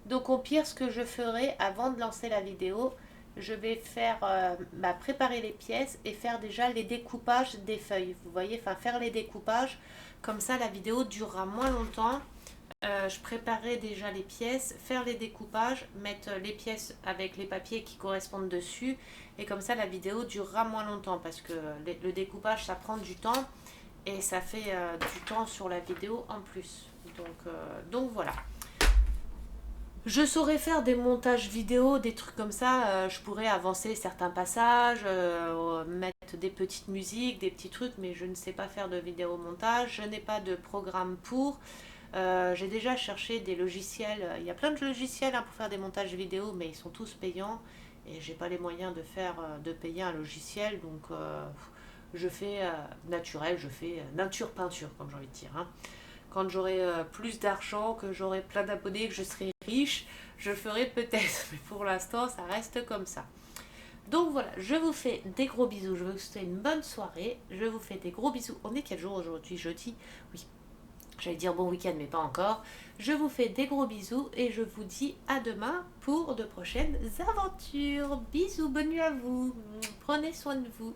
Donc au pire, ce que je ferai avant de lancer la vidéo, je vais faire préparer les pièces et faire déjà les découpages des feuilles. Vous voyez, enfin faire les découpages, comme ça la vidéo durera moins longtemps. Je préparerai déjà les pièces, faire les découpages, mettre les pièces avec les papiers qui correspondent dessus, et comme ça la vidéo durera moins longtemps parce que le découpage ça prend du temps et ça fait du temps sur la vidéo en plus. Donc voilà. Je saurais faire des montages vidéo, des trucs comme ça. Je pourrais avancer certains passages, mettre des petites musiques, des petits trucs, mais je ne sais pas faire de vidéo montage. Je n'ai pas de programme pour. J'ai déjà cherché des logiciels. Il y a plein de logiciels pour faire des montages vidéo, mais ils sont tous payants et j'ai pas les moyens de payer un logiciel. Donc je fais naturel, je fais nature peinture, comme j'ai envie de dire. Hein. Quand j'aurai plus d'argent, que j'aurai plein d'abonnés, que je serai riche, je ferai peut-être. Mais pour l'instant, ça reste comme ça. Donc voilà, je vous fais des gros bisous. Je vous souhaite une bonne soirée. Je vous fais des gros bisous. On est quel jour aujourd'hui? Jeudi? Oui. J'allais dire bon week-end, mais pas encore. Je vous fais des gros bisous et je vous dis à demain pour de prochaines aventures. Bisous, bonne nuit à vous. Prenez soin de vous.